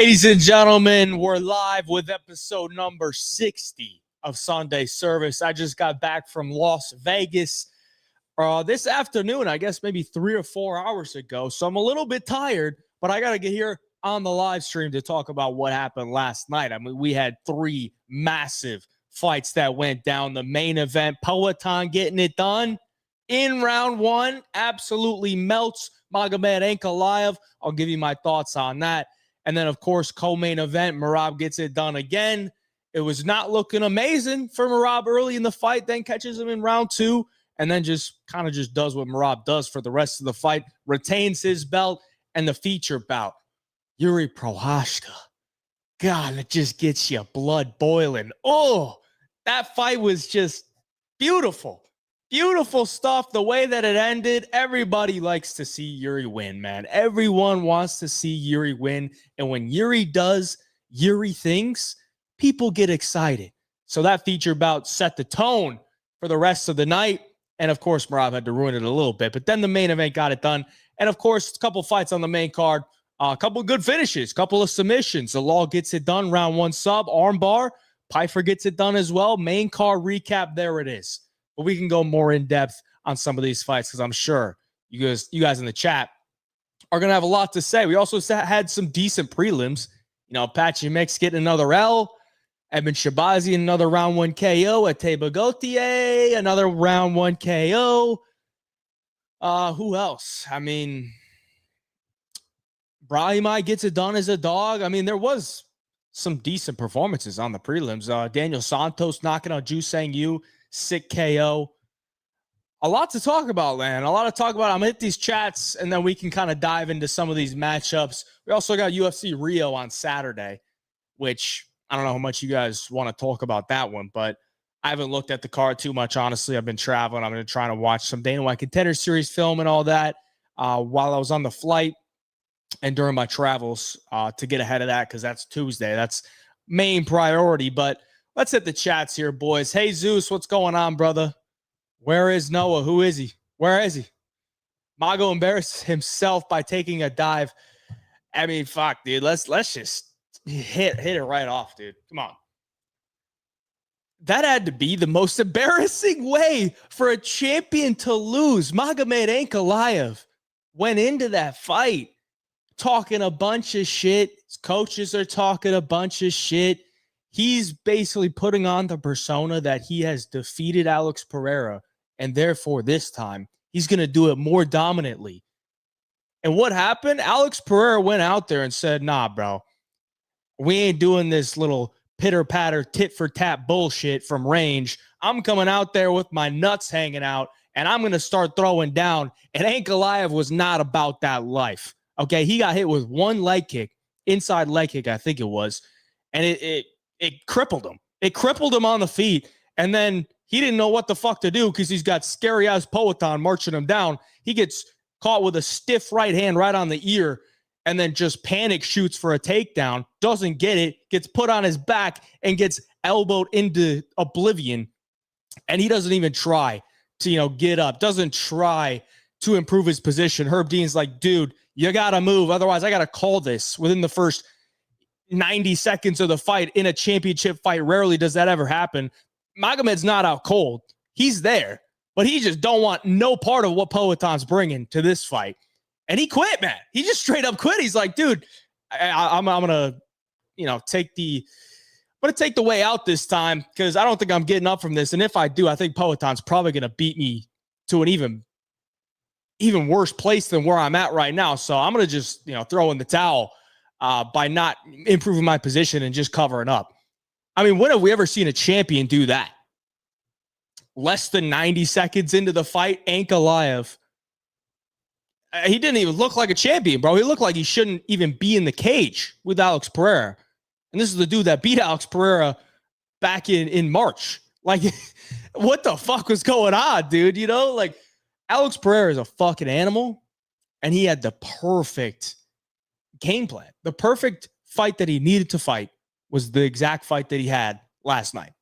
Ladies and gentlemen, we're live with episode number 60 of Sunday Service. I just got back from Las Vegas this afternoon, I guess maybe 3 or 4 hours ago. So I'm a little bit tired, but I got to get here on the live stream to talk about what happened last night. I mean, we had 3 massive fights that went down. The main event, Poatan getting it done in round 1, absolutely melts Magomed Ankalaev. I'll give you my thoughts on that. And then, of course, co-main event, Merab gets it done again. It was not looking amazing for Merab early in the fight, then catches him in round 2, and then just kind of just does what Merab does for the rest of the fight, retains his belt, and the feature bout. Yuri Prochazka. God, it just gets your blood boiling. Oh, that fight was just beautiful. Beautiful stuff. The way that it ended, everybody likes to see Yuri win, man. Everyone wants to see Yuri win. And when Yuri does Yuri things, people get excited. So that feature bout set the tone for the rest of the night. And, of course, Merab had to ruin it a little bit. But then the main event got it done. And, of course, a couple fights on the main card. A couple of good finishes, a couple of submissions. The Law gets it done, round 1 sub, armbar. Pfeiffer gets it done as well. Main card recap, there it is. But we can go more in depth on some of these fights because I'm sure you guys in the chat are going to have a lot to say. We also had some decent prelims. You know, Patchy Mix getting another L. Edmund Shabazi another round 1 KO. Ate Gauthier, another round 1 KO. Who else? I mean, Brahimai gets it done as a dog. I mean, there was some decent performances on the prelims. Daniel Santos knocking out Ju Sang Yu. Sick KO. A lot to talk about, man. A lot to talk about. I'm going to hit these chats, and then we can kind of dive into some of these matchups. We also got UFC Rio on Saturday, which I don't know how much you guys want to talk about that one, but I haven't looked at the card too much, honestly. I've been traveling. I'm going to try to watch some Dana White Contender Series film and all that while I was on the flight and during my travels to get ahead of that because that's Tuesday. That's main priority, but let's hit the chats here, boys. Hey, Zeus, what's going on, brother? Where is Noah? Who is he? Where is he? Mago embarrassed himself by taking a dive. I mean, fuck, dude. Let's just hit it right off, dude. Come on. That had to be the most embarrassing way for a champion to lose. Magomed Ankalaev went into that fight talking a bunch of shit. His coaches are talking a bunch of shit. He's basically putting on the persona that he has defeated Alex Pereira, and therefore this time he's going to do it more dominantly. And what happened? Alex Pereira went out there and said, nah, bro, we ain't doing this little pitter-patter, tit-for-tat bullshit from range. I'm coming out there with my nuts hanging out, and I'm going to start throwing down. And Ankalaev was not about that life. Okay, he got hit with one leg kick, inside leg kick, I think it was, and it crippled him. It crippled him on the feet. And then he didn't know what the fuck to do because he's got scary-ass Poatan marching him down. He gets caught with a stiff right hand right on the ear and then just panic shoots for a takedown, doesn't get it, gets put on his back and gets elbowed into oblivion. And he doesn't even try to, get up, doesn't try to improve his position. Herb Dean's like, dude, you got to move. Otherwise, I got to call this within the first 90 seconds of the fight in a championship fight. Rarely does that ever happen. Magomed's not out cold. He's there, but he just don't want no part of what Poatan's bringing to this fight. And he quit, man. He just straight up quit. He's like, dude, I'm going to, take the way out this time because I don't think I'm getting up from this. And if I do, I think Poatan's probably going to beat me to an even worse place than where I'm at right now. So I'm going to just, throw in the towel by not improving my position and just covering up. I mean, when have we ever seen a champion do that? Less than 90 seconds into the fight, Ankalaev, he didn't even look like a champion, bro. He looked like he shouldn't even be in the cage with Alex Pereira. And this is the dude that beat Alex Pereira back in March. Like, what the fuck was going on, dude? Alex Pereira is a fucking animal, and he had the perfect game plan. The perfect fight that he needed to fight was the exact fight that he had last night.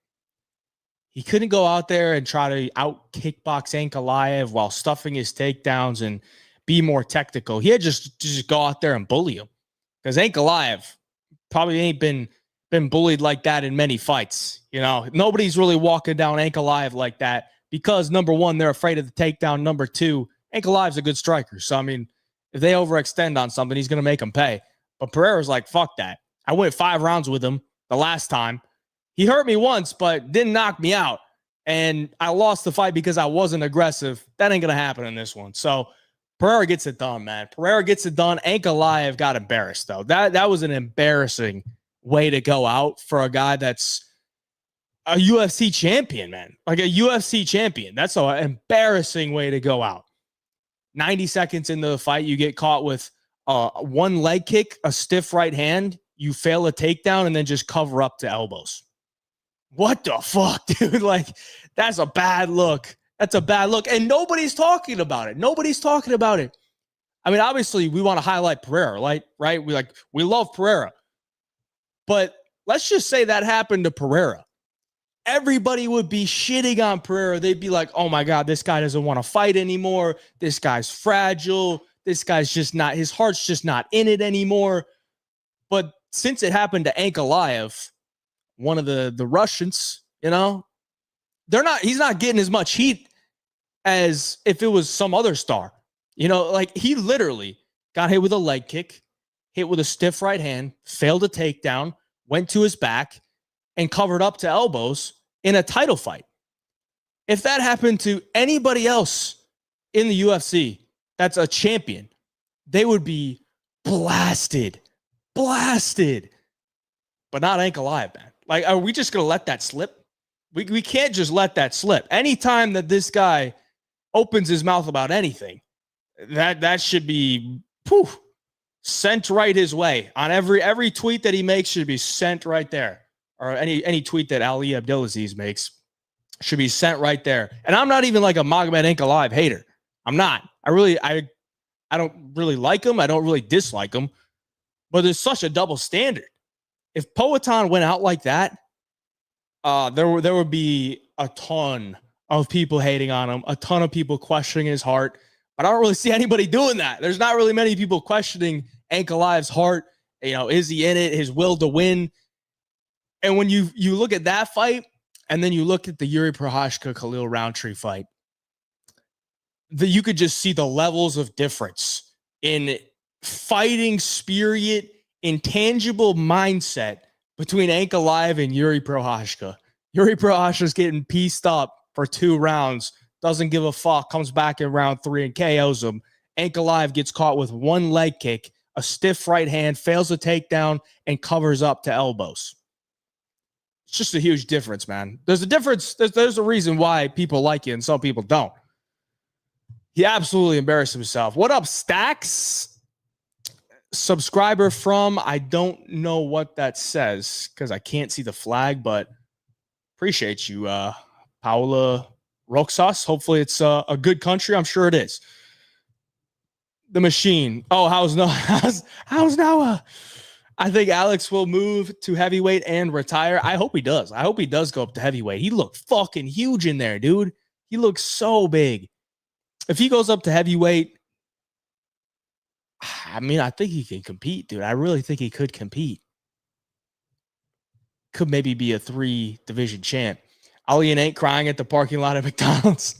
He couldn't go out there and try to out kickbox Ankalaev while stuffing his takedowns and be more technical. He had just go out there and bully him because Ankalaev probably ain't been bullied like that in many fights. You know, nobody's really walking down Ankalaev like that because number one, they're afraid of the takedown. Number two, Ankalaev's a good striker. So I mean, if they overextend on something, he's gonna make them pay. But Pereira's like, fuck that. I went 5 rounds with him the last time. He hurt me once, but didn't knock me out. And I lost the fight because I wasn't aggressive. That ain't going to happen in this one. So Pereira gets it done, man. Pereira gets it done. Ankalaev got embarrassed, though. That was an embarrassing way to go out for a guy that's a UFC champion, man. Like a UFC champion. That's an embarrassing way to go out. 90 seconds into the fight, you get caught with one leg kick, a stiff right hand. You fail a takedown and then just cover up to elbows. What the fuck, dude? Like, that's a bad look. That's a bad look. And nobody's talking about it. Nobody's talking about it. I mean, obviously, we want to highlight Pereira, right? We love Pereira. But let's just say that happened to Pereira. Everybody would be shitting on Pereira. They'd be like, oh my God, this guy doesn't want to fight anymore. This guy's fragile. This guy's just not, his heart's just not in it anymore. But since it happened to Ankalaev, one of the Russians, you know, he's not getting as much heat as if it was some other star. You know, like he literally got hit with a leg kick, hit with a stiff right hand, failed a takedown, went to his back, and covered up to elbows in a title fight. If that happened to anybody else in the UFC that's a champion, they would be blasted. But not Ankalaev, man. Like, are we just going to let that slip? We can't just let that slip. Anytime that this guy opens his mouth about anything, that should be sent right his way. On every tweet that he makes should be sent right there. Or any tweet that Ali Abdelaziz makes should be sent right there. And I'm not even like a Magomed Ankalaev hater. I'm not. I don't really like him. I don't really dislike him. But there's such a double standard. If Poatan went out like that, there would be a ton of people hating on him, a ton of people questioning his heart. But I don't really see anybody doing that. There's not really many people questioning Ankalaev's heart. You know, is he in it? His will to win. And when you look at that fight, and then you look at the Yuri Prochazka Khalil Roundtree fight, you could just see the levels of difference in fighting spirit, intangible mindset between Ankalaev and Yuri Prochazka. Yuri Prochazka's getting pieced up for 2 rounds, doesn't give a fuck, comes back in round 3 and KOs him. Ankalaev gets caught with one leg kick, a stiff right hand, fails a takedown, and covers up to elbows. It's just a huge difference, man. There's a difference. There's a reason why people like it and some people don't. He absolutely embarrassed himself. What up, Stacks? Subscriber from, I don't know what that says because I can't see the flag, but appreciate you, Paula Roxas. Hopefully it's a good country. I'm sure it is. The Machine. Oh, how's Noah? I think Alex will move to heavyweight and retire. I hope he does. I hope he does go up to heavyweight. He looked fucking huge in there, dude. He looks so big. If he goes up to heavyweight, I mean, I think he can compete, dude. I really think he could compete. Could maybe be a 3-division champ. Ali and ain't crying at the parking lot at McDonald's.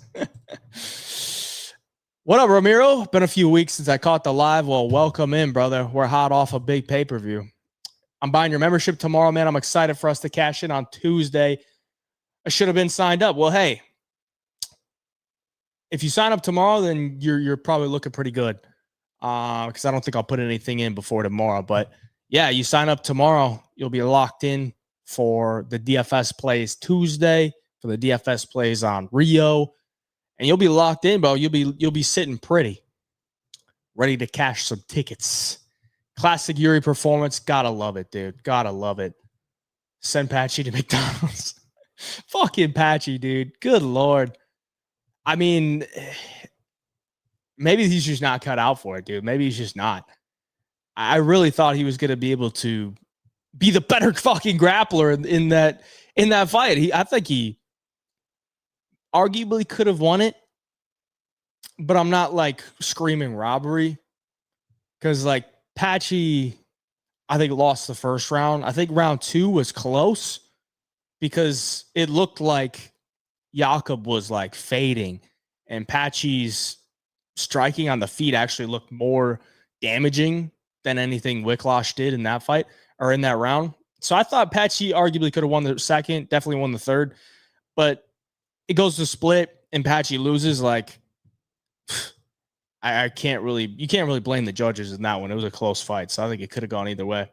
What up, Ramiro? Been a few weeks since I caught the live. Well, welcome in, brother. We're hot off a big pay-per-view. I'm buying your membership tomorrow, man. I'm excited for us to cash in on Tuesday. I should have been signed up. Well, hey, if you sign up tomorrow, then you're probably looking pretty good. Because I don't think I'll put anything in before tomorrow. But yeah, you sign up tomorrow, you'll be locked in for the DFS plays Tuesday, for the DFS plays on Rio. And you'll be locked in, bro. You'll be sitting pretty, ready to cash some tickets. Classic Yuri performance. Gotta love it, dude. Gotta love it. Send Patchy to McDonald's. Fucking Patchy, dude. Good Lord. I mean, maybe he's just not cut out for it, dude. Maybe he's just not. I really thought he was going to be able to be the better fucking grappler in that fight. I think he arguably could have won it, but I'm not like screaming robbery because like Patchy, I think lost the first round. I think round 2 was close because it looked like Jakob was like fading, and Patchy's striking on the feet actually looked more damaging than anything Wicklash did in that fight or in that round. So I thought Patchy arguably could have won the second, definitely won the third, but it goes to split and Patchy loses. Like, I can't really, you can't really blame the judges in that one. It was a close fight, so I think it could have gone either way.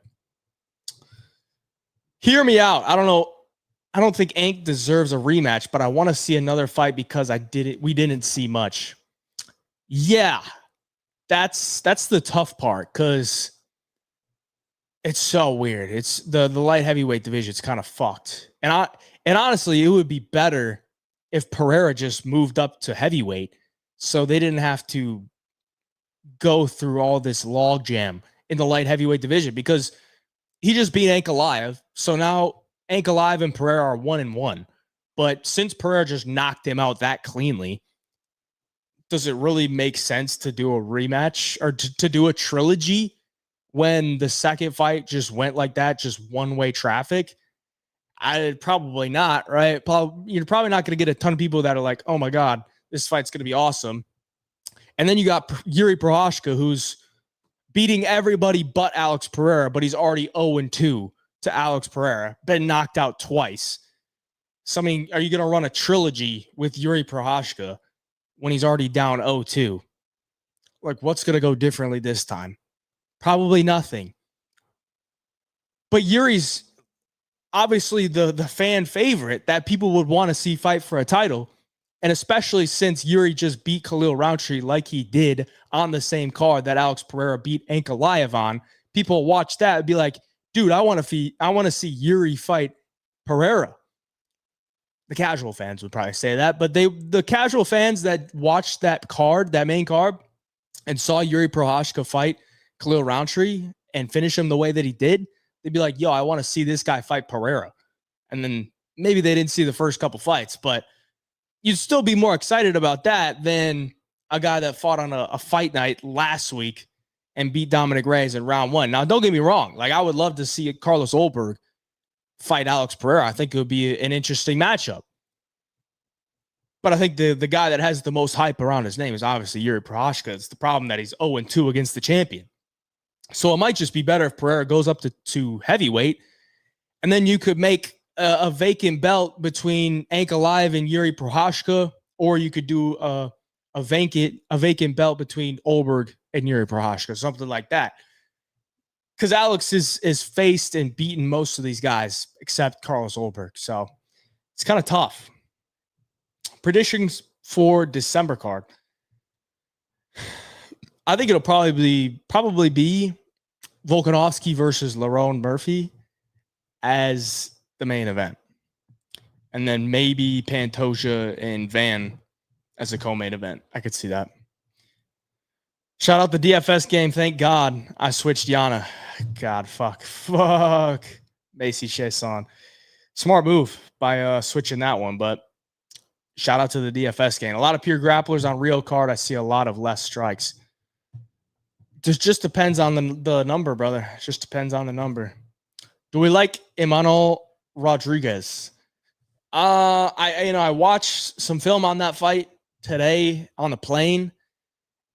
Hear me out. I don't know. I don't think Ank deserves a rematch, but I want to see another fight because we didn't see much. Yeah, that's the tough part because it's so weird. It's the light heavyweight division. It's kind of fucked. And honestly, it would be better if Pereira just moved up to heavyweight so they didn't have to go through all this logjam in the light heavyweight division because he just beat Ankalaev. So now Ankalaev and Pereira are 1-1. But since Pereira just knocked him out that cleanly, does it really make sense to do a rematch or to do a trilogy when the second fight just went like that, just one-way traffic? Probably not, right? You're probably not going to get a ton of people that are like, oh my God, this fight's going to be awesome. And then you got Yuri Prochazka, who's beating everybody but Alex Pereira, but he's already 0-2 to Alex Pereira, been knocked out twice. So, I mean, are you going to run a trilogy with Yuri Prochazka when he's already down 0-2? Like, what's going to go differently this time? Probably nothing. But Yuri's obviously the fan favorite that people would want to see fight for a title. And especially since Yuri just beat Khalil Rountree like he did on the same card that Alex Pereira beat Ankalaev on, people watch that and be like, dude, I want to see Yuri fight Pereira. The casual fans would probably say that, but the casual fans that watched that card, that main card, and saw Yuri Prochazka fight Khalil Rountree and finish him the way that he did, they'd be like, yo, I want to see this guy fight Pereira. And then maybe they didn't see the first couple fights, but you'd still be more excited about that than a guy that fought on a fight night last week and beat Dominic Reyes in round 1. Now, don't get me wrong. Like, I would love to see Carlos Ulberg fight Alex Pereira. I think it would be an interesting matchup. But I think the guy that has the most hype around his name is obviously Yuri Prochazka. It's the problem that he's 0-2 against the champion. So it might just be better if Pereira goes up to heavyweight, and then you could make a vacant belt between Ankalaev and Yuri Prochazka, or you could do a vacant belt between Ulberg and Yuri Prochazka, something like that. Because Alex is faced and beaten most of these guys except Carlos Ulberg, so it's kind of tough. Predictions for December card. I think it'll probably be Volkanovski versus Lerone Murphy as the main event. And then maybe Pantoja and Van as a co-main event. I could see that. Shout out the DFS game. Thank God I switched Yana. God, fuck. Macy Chasson. Smart move by switching that one, but shout out to the DFS game. A lot of pure grapplers on Rio card. I see a lot of less strikes. Just depends on the number, brother. It just depends on the number. Do we like Emmanuel Rodriguez? I watched some film on that fight today on the plane,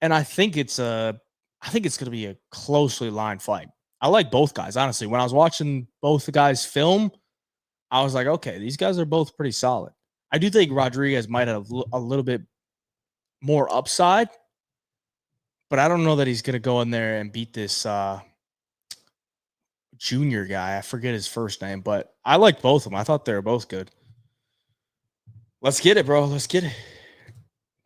and I think it's going to be a closely lined fight. I like both guys, honestly. When I was watching both the guys film, I was like, okay, these guys are both pretty solid. I do think Rodriguez might have a little bit more upside, but I don't know that he's going to go in there and beat this junior guy. I forget his first name, but I like both of them. I thought they were both good. Let's get it, bro. Let's get it.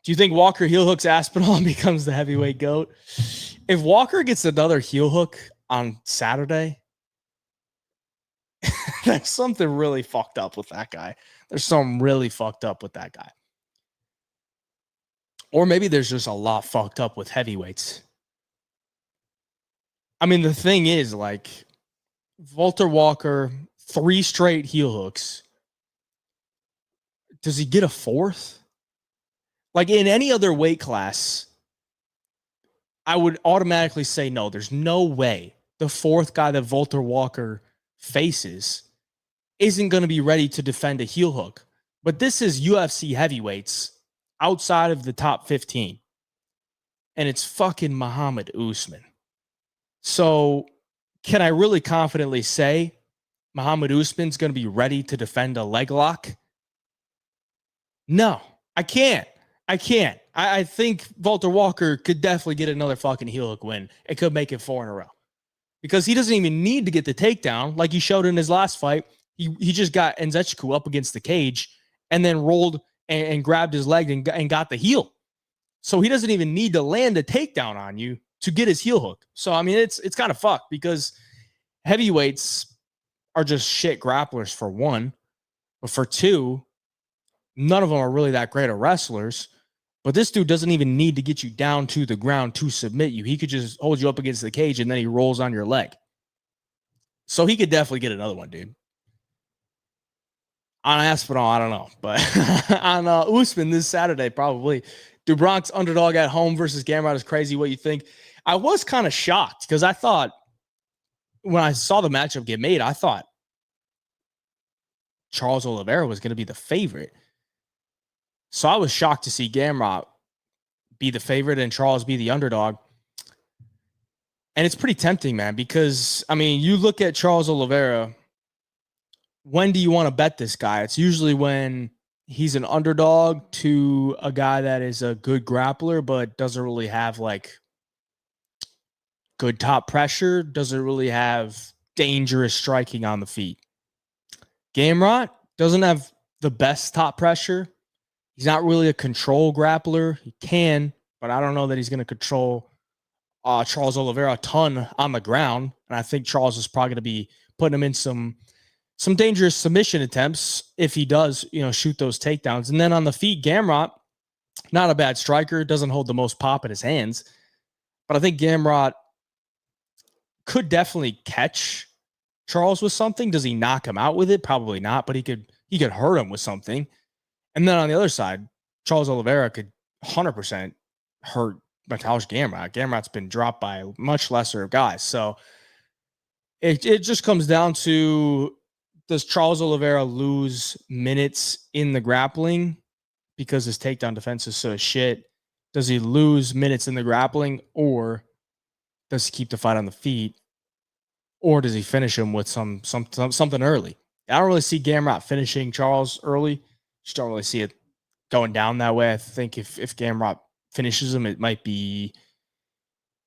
Do you think Walker heel hooks Aspinall and becomes the heavyweight GOAT? If Walker gets another heel hook on Saturday, there's something really fucked up with that guy. There's something really fucked up with that guy. Or maybe there's just a lot fucked up with heavyweights. I mean, the thing is, like, Walter Walker, 3 straight heel hooks. Does he get a 4th? Like, in any other weight class, I would automatically say no. There's no way the fourth guy that Walter Walker faces isn't going to be ready to defend a heel hook. But this is UFC heavyweights outside of the top 15. And it's fucking Muhammad Usman. So can I really confidently say Muhammad Usman's going to be ready to defend a leg lock? No, I can't. I think Walter Walker could definitely get another fucking heel hook win. It could make it 4 in a row. Because he doesn't even need to get the takedown like he showed in his last fight. He just got Nzechukwu up against the cage and then rolled and grabbed his leg and got the heel. So he doesn't even need to land a takedown on you to get his heel hook. So, I mean, it's kind of fucked because heavyweights are just shit grapplers for one. But for two, none of them are really that great of wrestlers. But this dude doesn't even need to get you down to the ground to submit you. He could just hold you up against the cage and then he rolls on your leg. So he could definitely get another one, dude. On Aspinall, I don't know. But on Usman this Saturday, probably. Dubronk's underdog at home versus Gamrot is crazy. What you think? I was kind of shocked because I thought when I saw the matchup get made, I thought Charles Oliveira was going to be the favorite. So I was shocked to see Gamrot be the favorite and Charles be the underdog. And it's pretty tempting, man, because, I mean, you look at Charles Oliveira, when do you want to bet this guy? It's usually when he's an underdog to a guy that is a good grappler, but doesn't really have like good top pressure, doesn't really have dangerous striking on the feet. Gamrot doesn't have the best top pressure. He's not really a control grappler. He can, but I don't know that he's going to control Charles Oliveira a ton on the ground. And I think Charles is probably going to be putting him in some dangerous submission attempts if he does, shoot those takedowns. And then on the feet, Gamrot, not a bad striker, doesn't hold the most pop in his hands. But I think Gamrot could definitely catch Charles with something. Does he knock him out with it? Probably not, but he could hurt him with something. And then on the other side, Charles Oliveira could 100% hurt Mateusz Gamrot. Gamrot's been dropped by much lesser guys. So it just comes down to, does Charles Oliveira lose minutes in the grappling because his takedown defense is so shit? Does he lose minutes in the grappling, or does he keep the fight on the feet, or does he finish him with something early? I don't really see Gamrot finishing Charles early. Just don't really see it going down that way. I think if Gamrot finishes him, it might be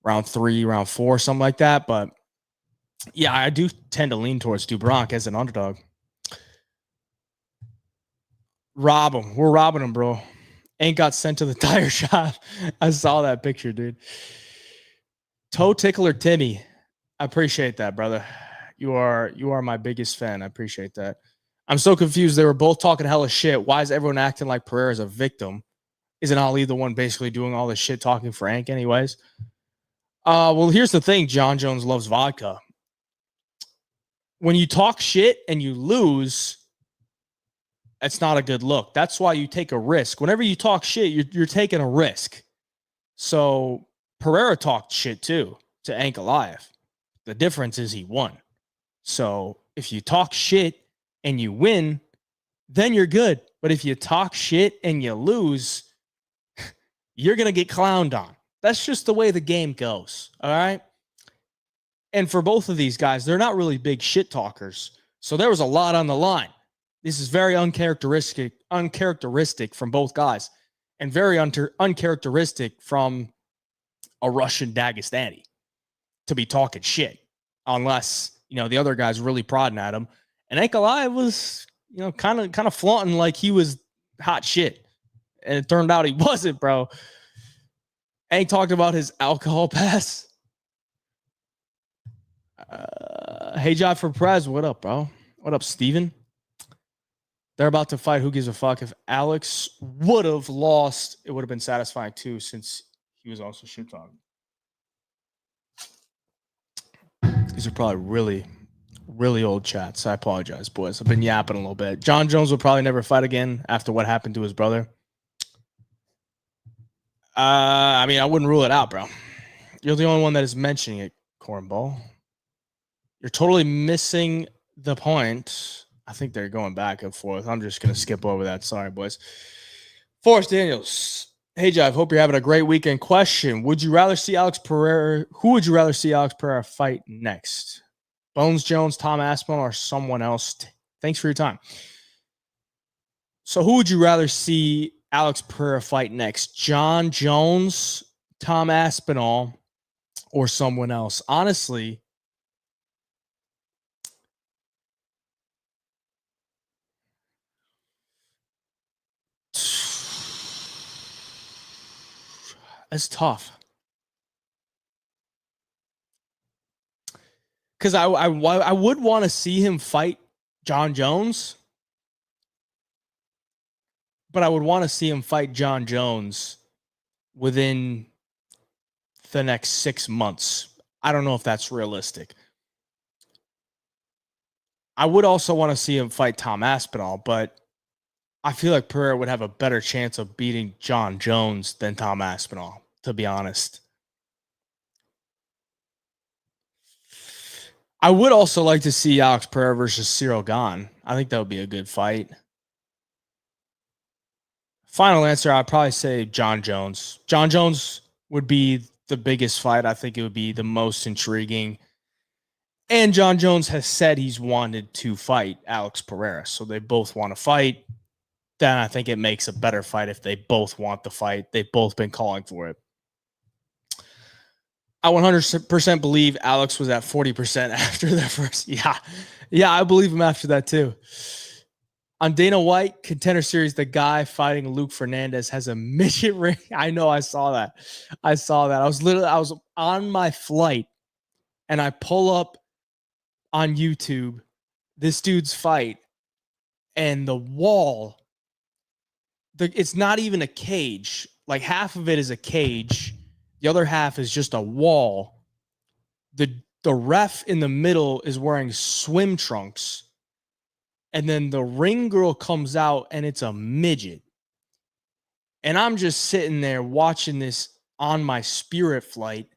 round 3, round 4, something like that. But yeah, I do tend to lean towards Dubronk as an underdog. Rob him. We're robbing him, bro. Ain't got sent to the tire shop. I saw that picture, dude. Toe Tickler Timmy. I appreciate that, brother. You are my biggest fan. I appreciate that. I'm so confused. They were both talking hella shit. Why is everyone acting like Pereira's a victim? Isn't Ali the one basically doing all this shit talking for Ank anyways? Well, here's the thing. John Jones loves vodka. When you talk shit and you lose, that's not a good look. That's why you take a risk. Whenever you talk shit, you're taking a risk. So Pereira talked shit too to Ankalaev. The difference is he won. So if you talk shit and you win, then you're good. But if you talk shit and you lose, you're going to get clowned on. That's just the way the game goes. All right. And for both of these guys, they're not really big shit talkers. So there was a lot on the line. This is very uncharacteristic from both guys, and very uncharacteristic from a Russian Dagestani to be talking shit, unless, the other guy's really prodding at him. And Ankalaev was, kind of flaunting like he was hot shit. And it turned out he wasn't, bro. Ank talked about his alcohol pass. Hey, Job for Prez, what up, bro? What up, Steven? They're about to fight. Who gives a fuck? If Alex would have lost, it would have been satisfying too, since he was also shit talking. These are probably really, really old chats. I apologize, boys. I've been yapping a little bit. John Jones will probably never fight again after what happened to his brother. I wouldn't rule it out, bro. You're the only one that is mentioning it, cornball. You're totally missing the point. I think they're going back and forth. I'm just going to skip over that. Sorry, boys. Forrest Daniels. Hey, Jive. Hope you're having a great weekend. Question. Would you rather see Alex Pereira? Who would you rather see Alex Pereira fight next? Bones Jones, Tom Aspinall, or someone else? Thanks for your time. So who would you rather see Alex Pereira fight next? John Jones, Tom Aspinall, or someone else? Honestly, it's tough. Because I would want to see him fight John Jones, but I would want to see him fight John Jones within the next 6 months. I don't know if that's realistic. I would also want to see him fight Tom Aspinall, but I feel like Pereira would have a better chance of beating John Jones than Tom Aspinall, to be honest. I would also like to see Alex Pereira versus Cyril Gane. I think that would be a good fight. Final answer, I'd probably say John Jones. John Jones would be the biggest fight. I think it would be the most intriguing. And John Jones has said he's wanted to fight Alex Pereira. So they both want to fight. Then I think it makes a better fight if they both want the fight. They've both been calling for it. I 100% believe Alex was at 40% after the first. Yeah, I believe him after that too. On Dana White Contender Series, the guy fighting Luke Fernandez has a midget ring. I know, I saw that. I was on my flight and I pull up on YouTube this dude's fight, and the wall, it's not even a cage. Like half of it is a cage. The other half is just a wall. The ref in the middle is wearing swim trunks. And then the ring girl comes out and it's a midget. And I'm just sitting there watching this on my Spirit flight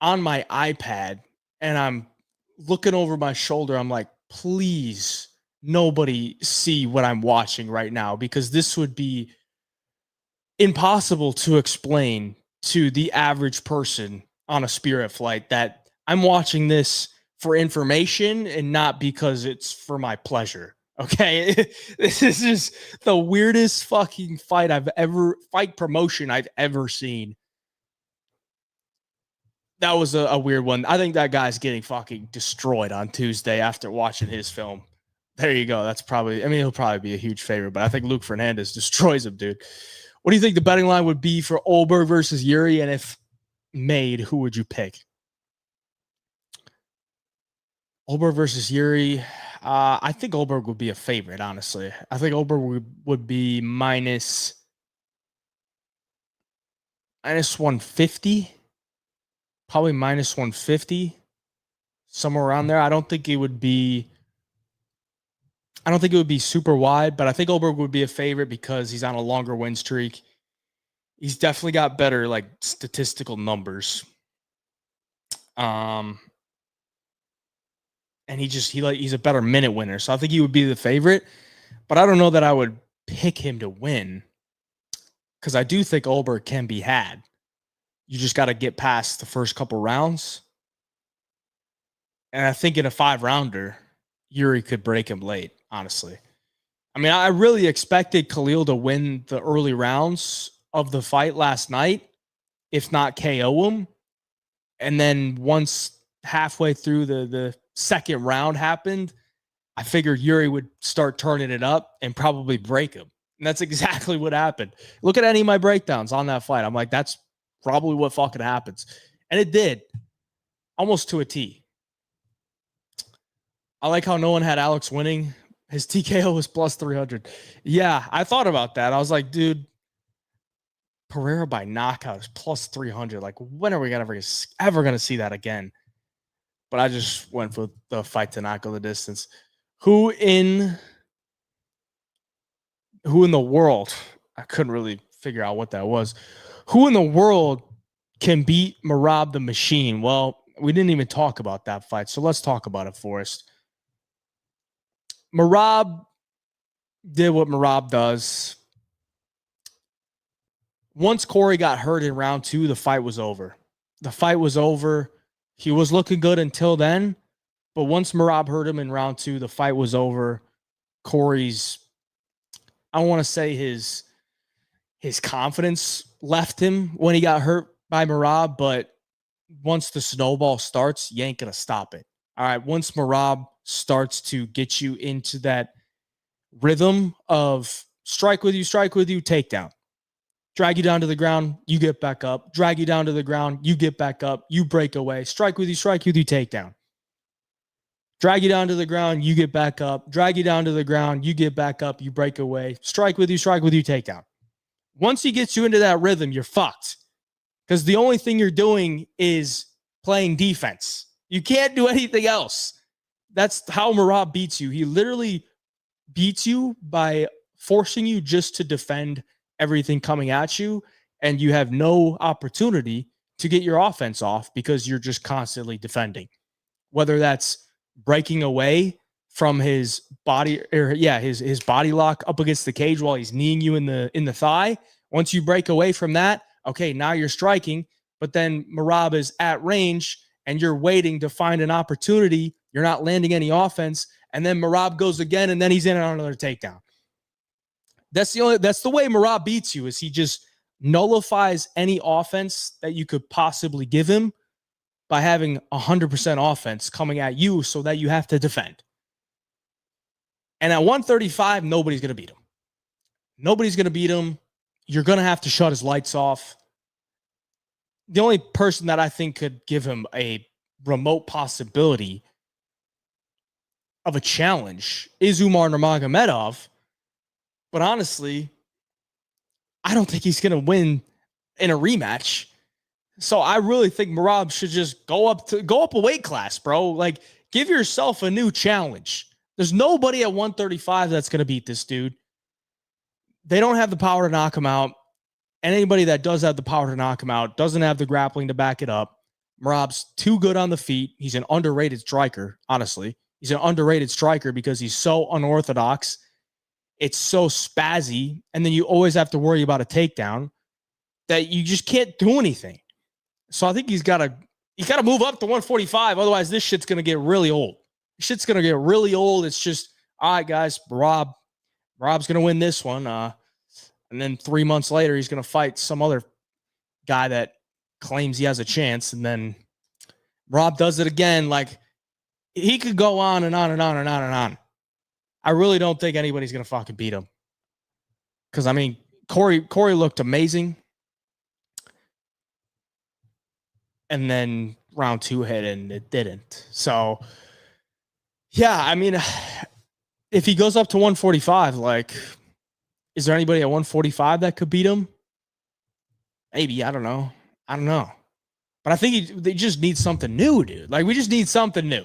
on my iPad. And I'm looking over my shoulder. I'm like, please, nobody see what I'm watching right now, because this would be impossible to explain to the average person on a Spirit flight that I'm watching this for information and not because it's for my pleasure. Okay. This is just the weirdest fucking fight promotion I've ever seen. That was a weird one. I think that guy's getting fucking destroyed on Tuesday after watching his film. There you go. That's probably, I mean, he'll probably be a huge favorite, but I think Luke Fernandez destroys him, dude. What do you think the betting line would be for Olberg versus Yuri? And if made, who would you pick? Olberg versus Yuri. I think Olberg would be a favorite, honestly. I think Olberg would be minus 150. Probably minus 150. Somewhere around there. I don't think it would be super wide, but I think Olberg would be a favorite because he's on a longer win streak. He's definitely got better like statistical numbers. And he's a better minute winner. So I think he would be the favorite, but I don't know that I would pick him to win, because I do think Olberg can be had. You just got to get past the first couple rounds. And I think in a 5-rounder, Yuri could break him late, honestly. I mean, I really expected Khalil to win the early rounds of the fight last night, if not KO him. And then once halfway through the second round happened, I figured Yuri would start turning it up and probably break him. And that's exactly what happened. Look at any of my breakdowns on that fight. I'm like, that's probably what fucking happens. And it did, almost to a T. I like how no one had Alex winning. His TKO was plus 300. Yeah, I thought about that. I was like, dude, Pereira by knockout is plus 300. Like, when are we ever going to see that again? But I just went for the fight to not go the distance. Who in the world? I couldn't really figure out what that was. Who in the world can beat Merab the Machine? Well, We didn't even talk about that fight, so let's talk about it first. Merab did what Merab does. Once Corey got hurt in round 2, the fight was over. The fight was over. He was looking good until then, but once Merab hurt him in round 2, the fight was over. Corey's, I don't want to say his confidence left him when he got hurt by Merab, but once the snowball starts, you ain't going to stop it. All right, once Merab starts to get you into that rhythm of strike with you, takedown. Drag you down to the ground, you get back up. Drag you down to the ground, you get back up. You break away. Strike with you, takedown. Drag you down to the ground, you get back up. Drag you down to the ground, you get back up. You break away. Strike with you, takedown. Once he gets you into that rhythm, you're fucked. Because the only thing you're doing is playing defense. You can't do anything else. That's how Merab beats you. He literally beats you by forcing you just to defend everything coming at you, and you have no opportunity to get your offense off because you're just constantly defending. Whether that's breaking away from his body, or his body lock up against the cage while he's kneeing you in the thigh. Once you break away from that, okay, now you're striking, but then Merab is at range and you're waiting to find an opportunity. You're not landing any offense, and then Merab goes again, and then he's in on another takedown. That's the way Merab beats you, is he just nullifies any offense that you could possibly give him by having 100% offense coming at you so that you have to defend. And at 135, nobody's going to beat him. Nobody's going to beat him. You're going to have to shut his lights off. The only person that I think could give him a remote possibility of a challenge is Umar Nurmagomedov. But honestly, I don't think he's going to win in a rematch. So I really think Merab should just go up a weight class, bro. Like, give yourself a new challenge. There's nobody at 135 that's going to beat this dude. They don't have the power to knock him out. And anybody that does have the power to knock him out doesn't have the grappling to back it up. Merab's too good on the feet. He's an underrated striker, honestly. He's an underrated striker because he's so unorthodox. It's so spazzy, and then you always have to worry about a takedown that you just can't do anything. So I think he's got to move up to 145. Otherwise, this shit's going to get really old. Shit's going to get really old. It's just, all right, guys, Merab's going to win this one. And then 3 months later, he's going to fight some other guy that claims he has a chance. And then Merab does it again. Like, he could go on and on and on and on and on. I really don't think anybody's going to fucking beat him. Because, I mean, Corey looked amazing. And then round 2 hit and it didn't. So, yeah, I mean, if he goes up to 145, like, is there anybody at 145 that could beat him? Maybe. I don't know. But I think they just need something new, dude. Like, we just need something new.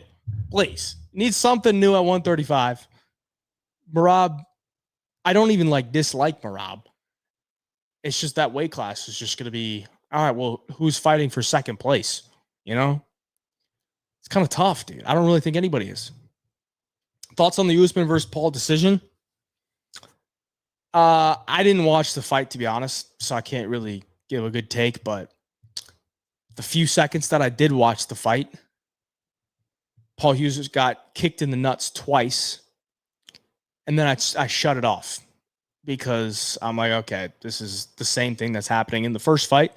Please. Need something new at 135. Merab, I don't even dislike Merab. It's just that weight class is just going to be, all right, well, who's fighting for second place? You know? It's kind of tough, dude. I don't really think anybody is. Thoughts on the Usman versus Paul decision? I didn't watch the fight, to be honest, so I can't really give a good take, but the few seconds that I did watch the fight, Paul Hughes got kicked in the nuts twice. And then I shut it off because I'm like, okay, this is the same thing that's happening in the first fight.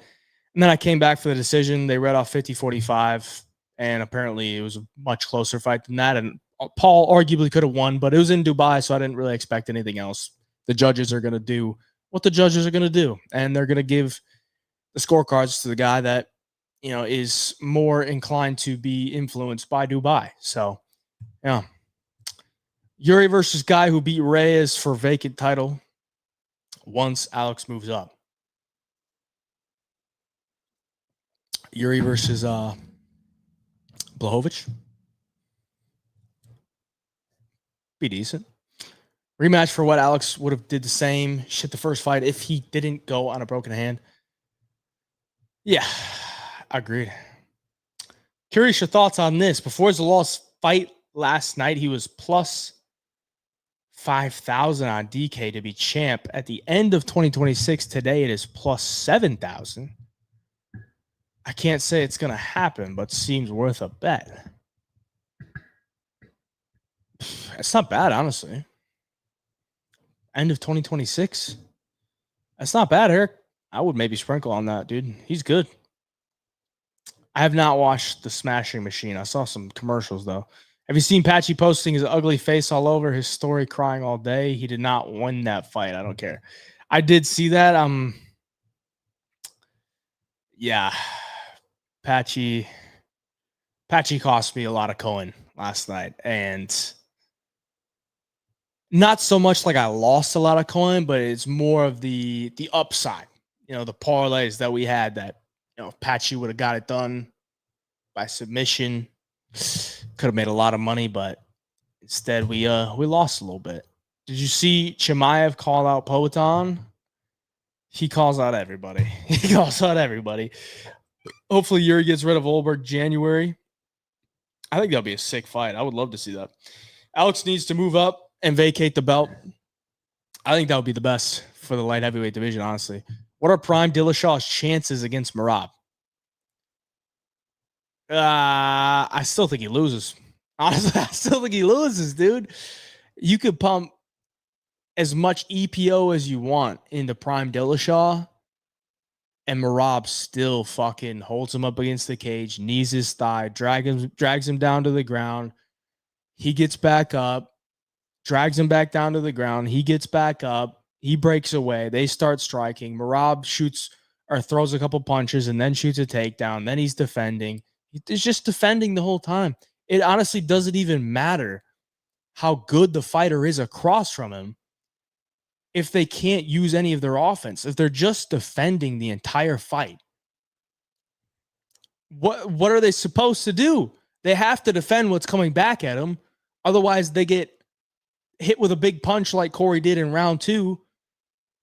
And then I came back for the decision. They read off 50-45, and apparently it was a much closer fight than that. And Paul arguably could have won, but it was in Dubai, so I didn't really expect anything else. The judges are going to do what the judges are going to do, and they're going to give the scorecards to the guy that, you know, is more inclined to be influenced by Dubai. So, yeah. Yuri versus guy who beat Reyes for vacant title once Alex moves up. Yuri versus Blachowicz. Be decent. Rematch for what Alex would have did the same shit the first fight if he didn't go on a broken hand. Yeah, agreed. Curious your thoughts on this. Before his lost fight last night, he was plus 5,000 on DK to be champ. At the end of 2026, today it is plus 7,000. I can't say it's going to happen, but seems worth a bet. It's not bad, honestly. End of 2026. That's not bad, Eric. I would maybe sprinkle on that, dude. He's good. I have not watched The Smashing Machine. I saw some commercials, though. Have you seen Patchy posting his ugly face all over his story, crying all day? He did not win that fight. I don't care. I did see that. Yeah. Patchy cost me a lot of coin last night. And not so much like I lost a lot of coin, but it's more of the upside. You know, the parlays that we had that, you know, if Patchy would have got it done by submission, could have made a lot of money, but instead we lost a little bit. Did you see Chimaev call out Poatan? He calls out everybody. He calls out everybody. Hopefully Yuri gets rid of Olberg January. I think that'll be a sick fight. I would love to see that. Alex needs to move up and vacate the belt. I think that would be the best for the light heavyweight division, honestly. What are Prime Dillashaw's chances against Merab? I still think he loses. Honestly, I still think he loses, dude. You could pump as much EPO as you want into Prime Dillashaw, and Merab still fucking holds him up against the cage, knees his thigh, drags him down to the ground. He gets back up, drags him back down to the ground. He gets back up. He breaks away. They start striking. Merab shoots or throws a couple punches and then shoots a takedown. Then he's defending. He's just defending the whole time. It honestly doesn't even matter how good the fighter is across from him if they can't use any of their offense, if they're just defending the entire fight. What are they supposed to do? They have to defend what's coming back at them. Otherwise, they get hit with a big punch like Corey did in round 2.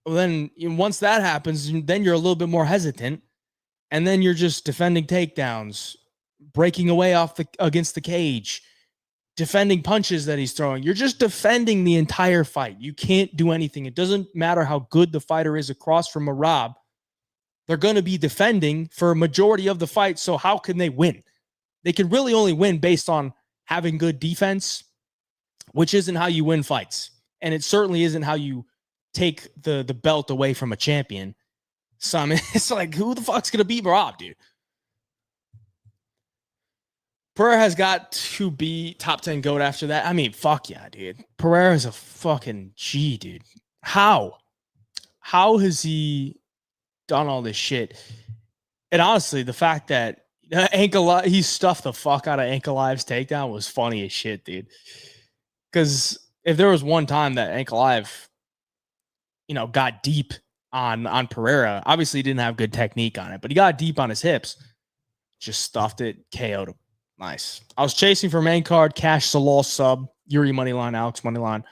Well, then once that happens, then you're a little bit more hesitant. And then you're just defending takedowns, breaking away against the cage, defending punches that he's throwing. You're just defending the entire fight. You can't do anything. It doesn't matter how good the fighter is across from Merab. They're going to be defending for a majority of the fight. So how can they win? They can really only win based on having good defense, which isn't how you win fights. And it certainly isn't how you take the belt away from a champion. So, I mean, it's like, who the fuck's going to beat Merab, dude? Pereira has got to be top 10 GOAT after that. I mean, fuck yeah, dude. Pereira is a fucking G, dude. How has he done all this shit? And honestly, the fact that he stuffed the fuck out of Ankalaev's takedown was funny as shit, dude. Because if there was one time that Ankalaev, got deep on Pereira, obviously he didn't have good technique on it, but he got deep on his hips, just stuffed it, KO'd him. Nice. I was chasing for main card, Cash Salal sub, Yuri moneyline, Alex moneyline.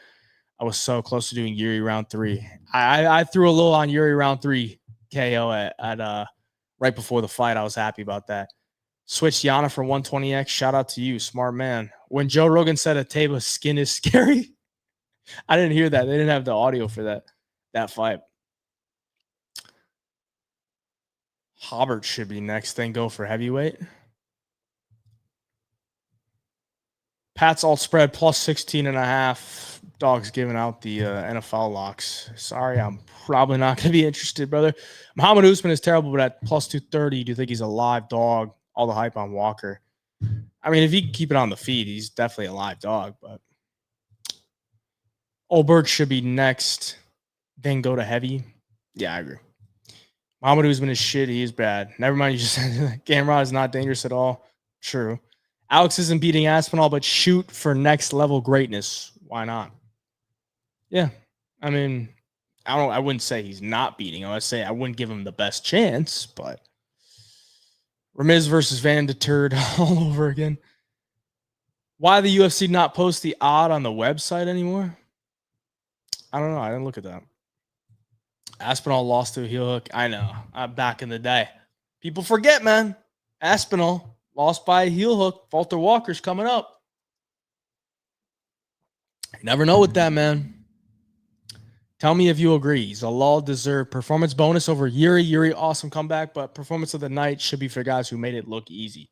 I was so close to doing Yuri round 3. I threw a little on Yuri round 3 KO at right before the fight. I was happy about that. Switched Yana for 120X. Shout out to you, smart man. When Joe Rogan said a Taba's skin is scary, I didn't hear that. They didn't have the audio for that fight. Hobbert should be next, then go for heavyweight. Pat's alt spread plus 16.5. Dogs giving out the NFL locks. Sorry, I'm probably not going to be interested, brother. Muhammad Usman is terrible, but at plus 230, do you think he's a live dog? All the hype on Walker. I mean, if he can keep it on the feed, he's definitely a live dog, but Olberg should be next, then go to heavy. Yeah, I agree. Muhammad Usman is shit. He is bad. Never mind, you just said Gamrot is not dangerous at all. True. Alex isn't beating Aspinall, but shoot for next level greatness. Why not? Yeah. I mean, I wouldn't say he's not beating him. I'd say I wouldn't give him the best chance, but Ramiz versus Van deterred all over again. Why the UFC not post the odd on the website anymore? I don't know. I didn't look at that. Aspinall lost to a heel hook. I know. Back in the day. People forget, man. Aspinall Lost by a heel hook. Walter Walker's coming up. You never know with that, man. Tell me if you agree. Zalal deserved performance bonus over Yuri. Yuri, awesome comeback, but performance of the night should be for guys who made it look easy.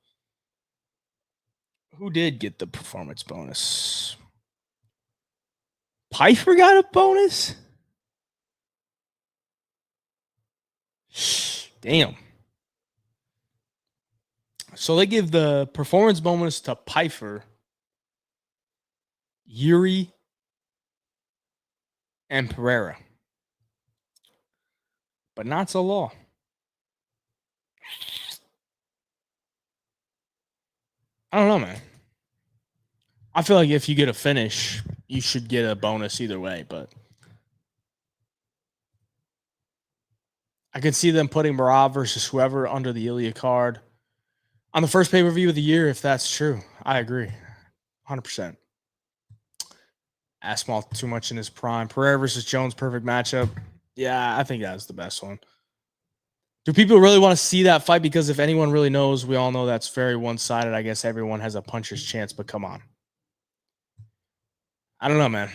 Who did get the performance bonus? Pfeiffer got a bonus? Damn. So they give the performance bonus to Pfeiffer, Yuri, and Pereira, but not Zalal. I don't know, man. I feel like if you get a finish, you should get a bonus either way, but I can see them putting Merab versus whoever under the Ilya card on the first pay-per-view of the year if that's true. I agree. 100%. Aspinall too much in his prime. Pereira versus Jones, perfect matchup. Yeah, I think that's the best one. Do people really want to see that fight? Because if anyone really knows, we all know that's very one-sided. I guess everyone has a puncher's chance, but come on. I don't know, man.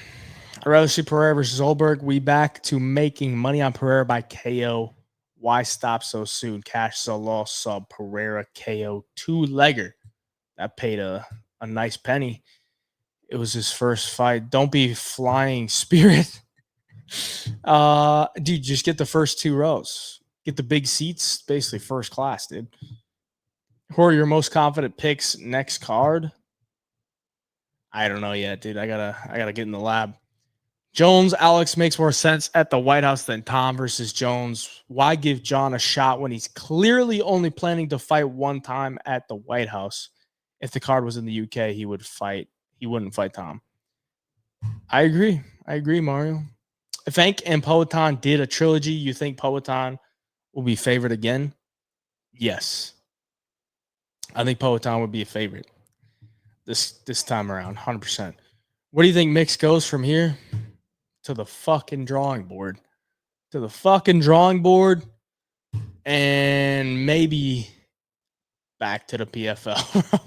I'd rather see Pereira versus Olberg. We back to making money on Pereira by KO. Why stop so soon? Cash Zalal sub Pereira KO 2-legger. That paid a nice penny. It was his first fight. Don't be flying spirit. Dude, just get the first 2 rows. Get the big seats, basically first class, dude. Who are your most confident picks next card? I don't know yet, dude. I gotta get in the lab. Jones, Alex makes more sense at the White House than Tom versus Jones. Why give John a shot when he's clearly only planning to fight one time at the White House? If the card was in the UK, he wouldn't fight Tom. I agree, Mario. If Ank and Poatan did a trilogy, you think Poatan will be favored again? Yes. I think Poatan would be a favorite this time around, 100%. Where do you think Mix goes from here? To the fucking drawing board. And maybe back to the PFL.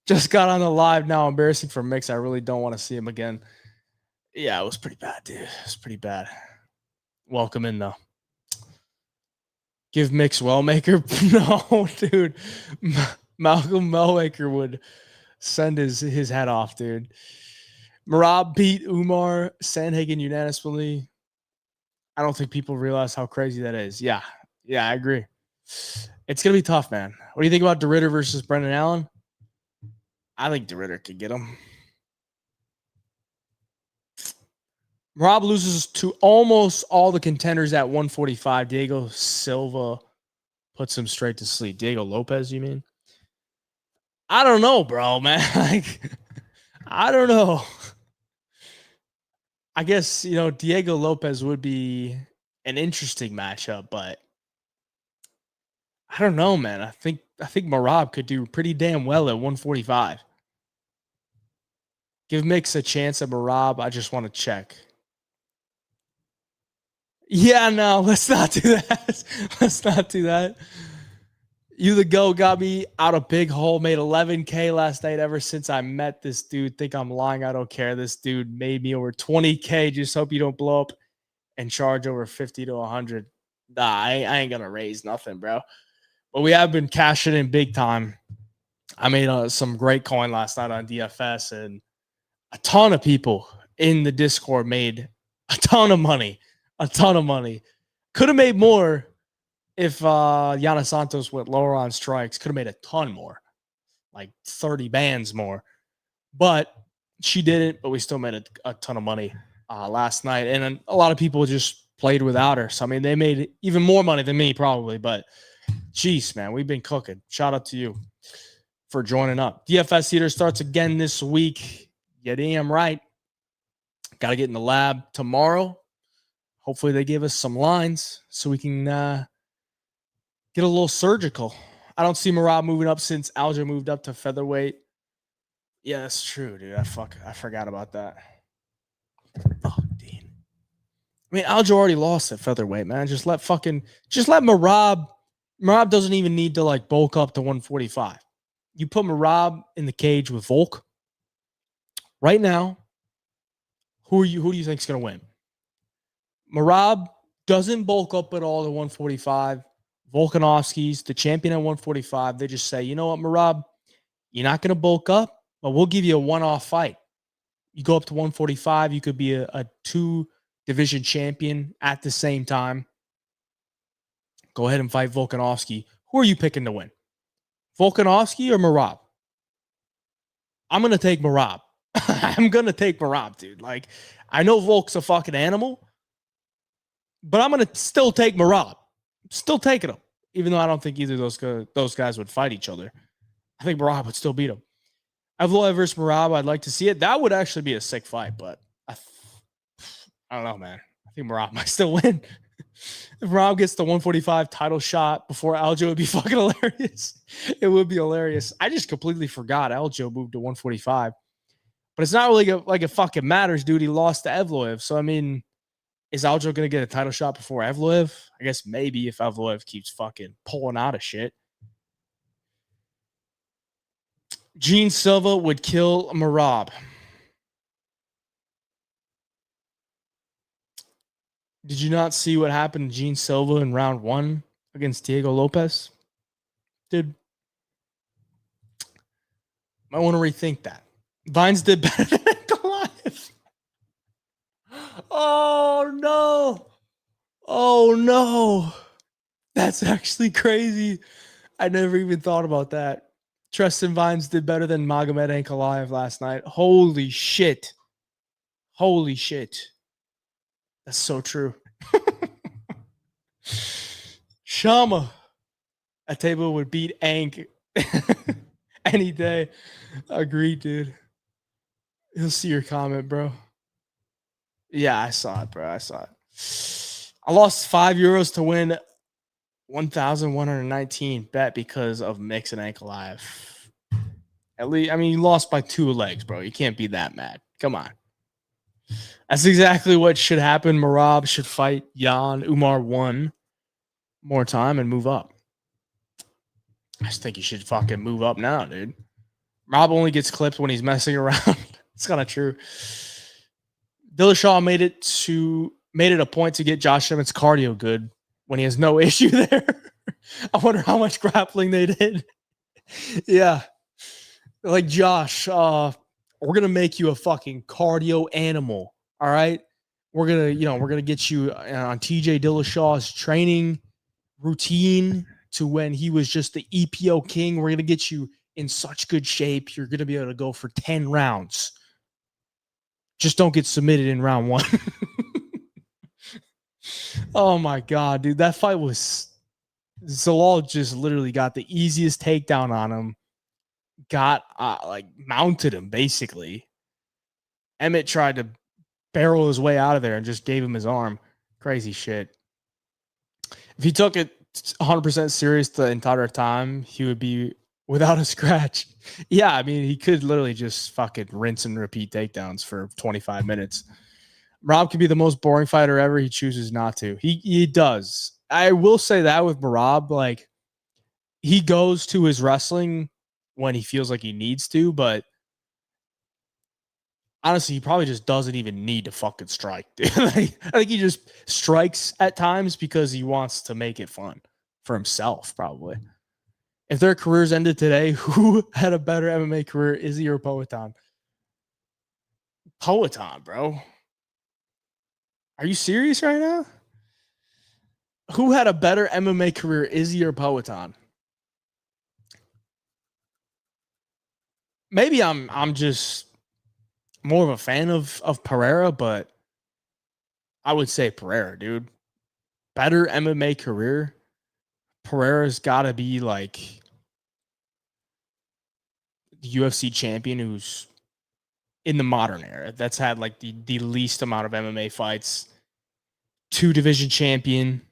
Just got on the live now. Embarrassing for Mix. I really don't want to see him again. Yeah, it was pretty bad, dude. It was pretty bad. Welcome in, though. Give Mix Wellmaker? No, dude. Malcolm Wellmaker would send his head off, dude. Merab beat Umar Sandhagen unanimously. I don't think people realize how crazy that is. Yeah, I agree. It's going to be tough, man. What do you think about DeRitter versus Brendan Allen? I think DeRitter could get him. Merab loses to almost all the contenders at 145. Diego Silva puts him straight to sleep. Diego Lopez, you mean? I don't know, bro, man. I don't know. I guess, Diego Lopez would be an interesting matchup, but I don't know, man. I think Merab could do pretty damn well at 145. Give Mix a chance at Merab. I just want to check. Yeah, no, let's not do that. Let's not do that. You the Go got me out a big hole, made $11K last night. Ever since I met this dude, think I'm lying. I don't care. This dude made me over $20K. Just hope you don't blow up and charge over 50 to 100. Nah, I ain't going to raise nothing, bro. But we have been cashing in big time. I made some great coin last night on DFS, and a ton of people in the Discord made a ton of money. Could have made more if Yana Santos went lower on strikes. Could have made a ton more, like 30 bands more. But she didn't, but we still made a ton of money last night. And a lot of people just played without her. So, I mean, they made even more money than me probably. But, geez, man, we've been cooking. Shout out to you for joining up. DFS Theater starts again this week. You damn right. Got to get in the lab tomorrow. Hopefully they give us some lines so we can get a little surgical. I don't see Merab moving up since Aljo moved up to featherweight. Yeah, that's true, dude. I forgot about that. Fuck, Dean. I mean, Aljo already lost at featherweight, man. Just let Merab. Merab doesn't even need to bulk up to 145. You put Merab in the cage with Volk right now. Who do you think is going to win? Merab doesn't bulk up at all to 145. Volkanovski's the champion at 145. They just say, you know what, Merab, you're not going to bulk up, but we'll give you a one-off fight. You go up to 145, you could be a two-division champion at the same time. Go ahead and fight Volkanovski. Who are you picking to win? Volkanovski or Merab? I'm going to take Merab. I'm going to take Merab, dude. Like, I know Volk's a fucking animal, but I'm going to still take Merab. Still taking him, even though I don't think either of those guys would fight each other. I think Merab would still beat him. Evloev versus Merab, I'd like to see it. That would actually be a sick fight, but I don't know, man. I think Merab might still win. If Merab gets the 145 title shot before Aljo, it would be fucking hilarious. It would be hilarious. I just completely forgot Aljo moved to 145. But it's not really like it fucking matters, dude. He lost to Evloev. So, I mean, is Aljo going to get a title shot before Evloev? I guess maybe if Evloev keeps fucking pulling out of shit. Gene Silva would kill Merab. Did you not see what happened to Gene Silva in round 1 against Diego Lopez? Dude, might want to rethink that. Vines did better than Ankalaev. Oh, no. Oh, no. That's actually crazy. I never even thought about that. Tristan Vines did better than Magomed Ankalaev last night. Holy shit. Holy shit. That's so true. Shama. That table would beat Ank any day. Agreed, dude. He'll see your comment, bro. Yeah, I saw it, bro. I saw it. I lost €5 to win 1,119 bet because of Mix and Ankalaev. At least, I mean, you lost by 2 legs, bro. You can't be that mad. Come on. That's exactly what should happen. Merab should fight Jan Umar 1 more time and move up. I just think he should fucking move up now, dude. Rob only gets clipped when he's messing around. It's kind of true. Dillashaw made it a point to get Josh Emmett's cardio good when he has no issue there. I wonder how much grappling they did. Yeah. Like, Josh, we're going to make you a fucking cardio animal. All right. We're going to get you on TJ Dillashaw's training routine to when he was just the EPO king. We're going to get you in such good shape. You're going to be able to go for 10 rounds. Just don't get submitted in round 1. Oh my God, dude. That fight was Zalal just literally got the easiest takedown on him. Got mounted him basically. Emmett tried to barrel his way out of there and just gave him his arm. Crazy shit. If he took it 100% serious the entire time, he would be without a scratch. Yeah, I mean, he could literally just fucking rinse and repeat takedowns for 25 minutes. Rob could be the most boring fighter ever. He chooses not to. He does. I will say that with Merab, like, he goes to his wrestling when he feels like he needs to, but honestly, he probably just doesn't even need to fucking strike. I think he just strikes at times because he wants to make it fun for himself, probably. If their careers ended today, who had a better MMA career, Izzy or Poatan? Poatan, bro. Are you serious right now? Who had a better MMA career, Izzy or Poatan? Maybe I'm just more of a fan of Pereira, but I would say Pereira, dude. Better MMA career. Pereira's got to be like the UFC champion who's in the modern era. That's had like the least amount of MMA fights. 2 division champion.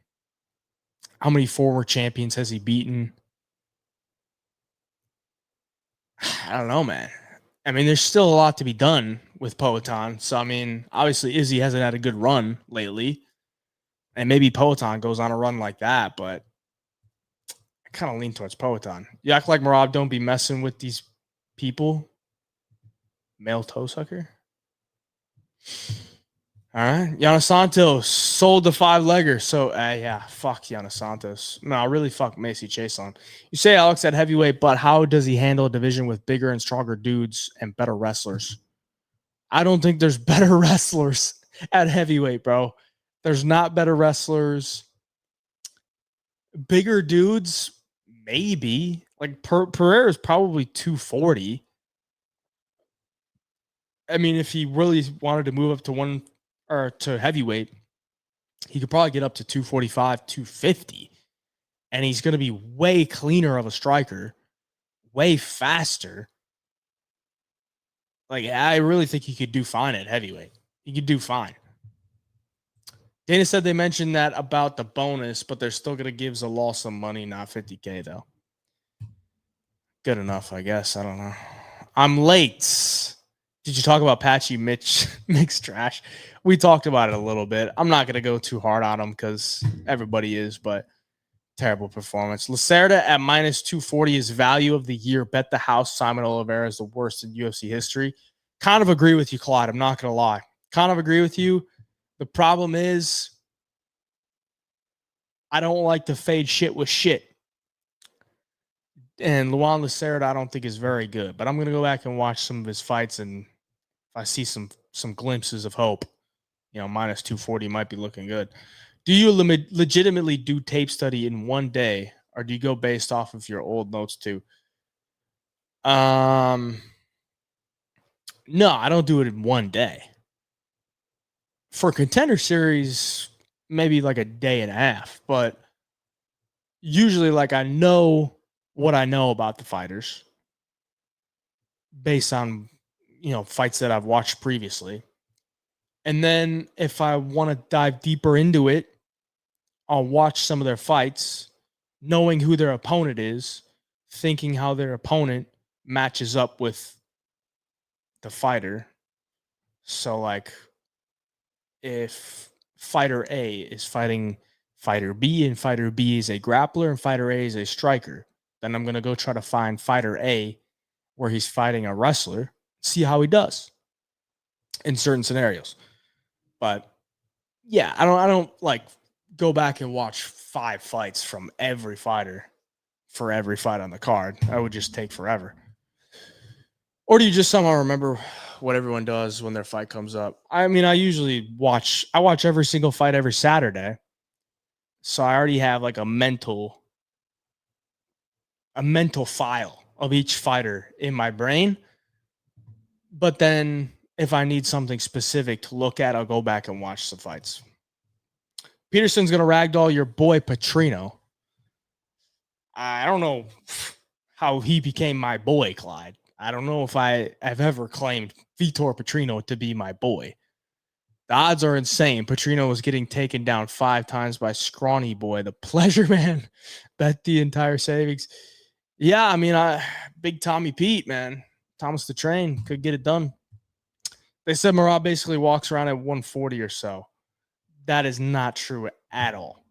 How many former champions has he beaten? I don't know, man. I mean, there's still a lot to be done with Poatan. So, I mean, obviously Izzy hasn't had a good run lately. And maybe Poatan goes on a run like that, but I kind of lean towards Poatan. You act like Merab don't be messing with these people. Male toe sucker. All right. Yana Santos sold the 5-legger. So, yeah, fuck Yana Santos. No, really fuck Macy Chase on. You say Alex at heavyweight, but how does he handle a division with bigger and stronger dudes and better wrestlers? I don't think there's better wrestlers at heavyweight, bro. There's not better wrestlers. Bigger dudes, maybe. Like Pereira is probably 240. I mean, if he really wanted to move up to heavyweight, he could probably get up to 245, 250. And he's going to be way cleaner of a striker, way faster. Like, I really think he could do fine at heavyweight. He could do fine. Dana said they mentioned that about the bonus, but they're still going to give Zalal some money, not $50K, though. Good enough, I guess. I don't know. I'm late. Did you talk about Patchy mixed trash? We talked about it a little bit. I'm not going to go too hard on him because everybody is, but terrible performance. Lacerda at minus 240 is value of the year. Bet the house Simon Oliveira is the worst in UFC history. Kind of agree with you, Clyde. I'm not going to lie. Kind of agree with you. The problem is I don't like to fade shit with shit. And Luan Lacerda I don't think is very good. But I'm going to go back and watch some of his fights, and if I see some glimpses of hope, minus 240 might be looking good. Do you legitimately do tape study in one day, or do you go based off of your old notes too? No, I don't do it in one day. For Contender Series, maybe like a day and a half, but usually like I know what I know about the fighters based on, fights that I've watched previously. And then if I want to dive deeper into it, I'll watch some of their fights, knowing who their opponent is, thinking how their opponent matches up with the fighter. So, like, if fighter A is fighting fighter B and fighter B is a grappler and fighter A is a striker, then I'm going to go try to find fighter A where he's fighting a wrestler, see how he does in certain scenarios. But yeah, I don't like go back and watch 5 fights from every fighter for every fight on the card. That would just take forever. Or do you just somehow remember what everyone does when their fight comes up? I mean, I watch every single fight every Saturday. So I already have like a mental file of each fighter in my brain. But then if I need something specific to look at, I'll go back and watch the fights. Peterson's going to ragdoll your boy Petrino. I don't know how he became my boy, Clyde. I don't know if I have ever claimed Vitor Petrino to be my boy. The odds are insane. Petrino was getting taken down 5 times by Scrawny Boy, the pleasure man. Bet the entire savings. Yeah, I mean, big Tommy Pete, man. Thomas the Train could get it done. They said Merab basically walks around at 140 or so. That is not true at all.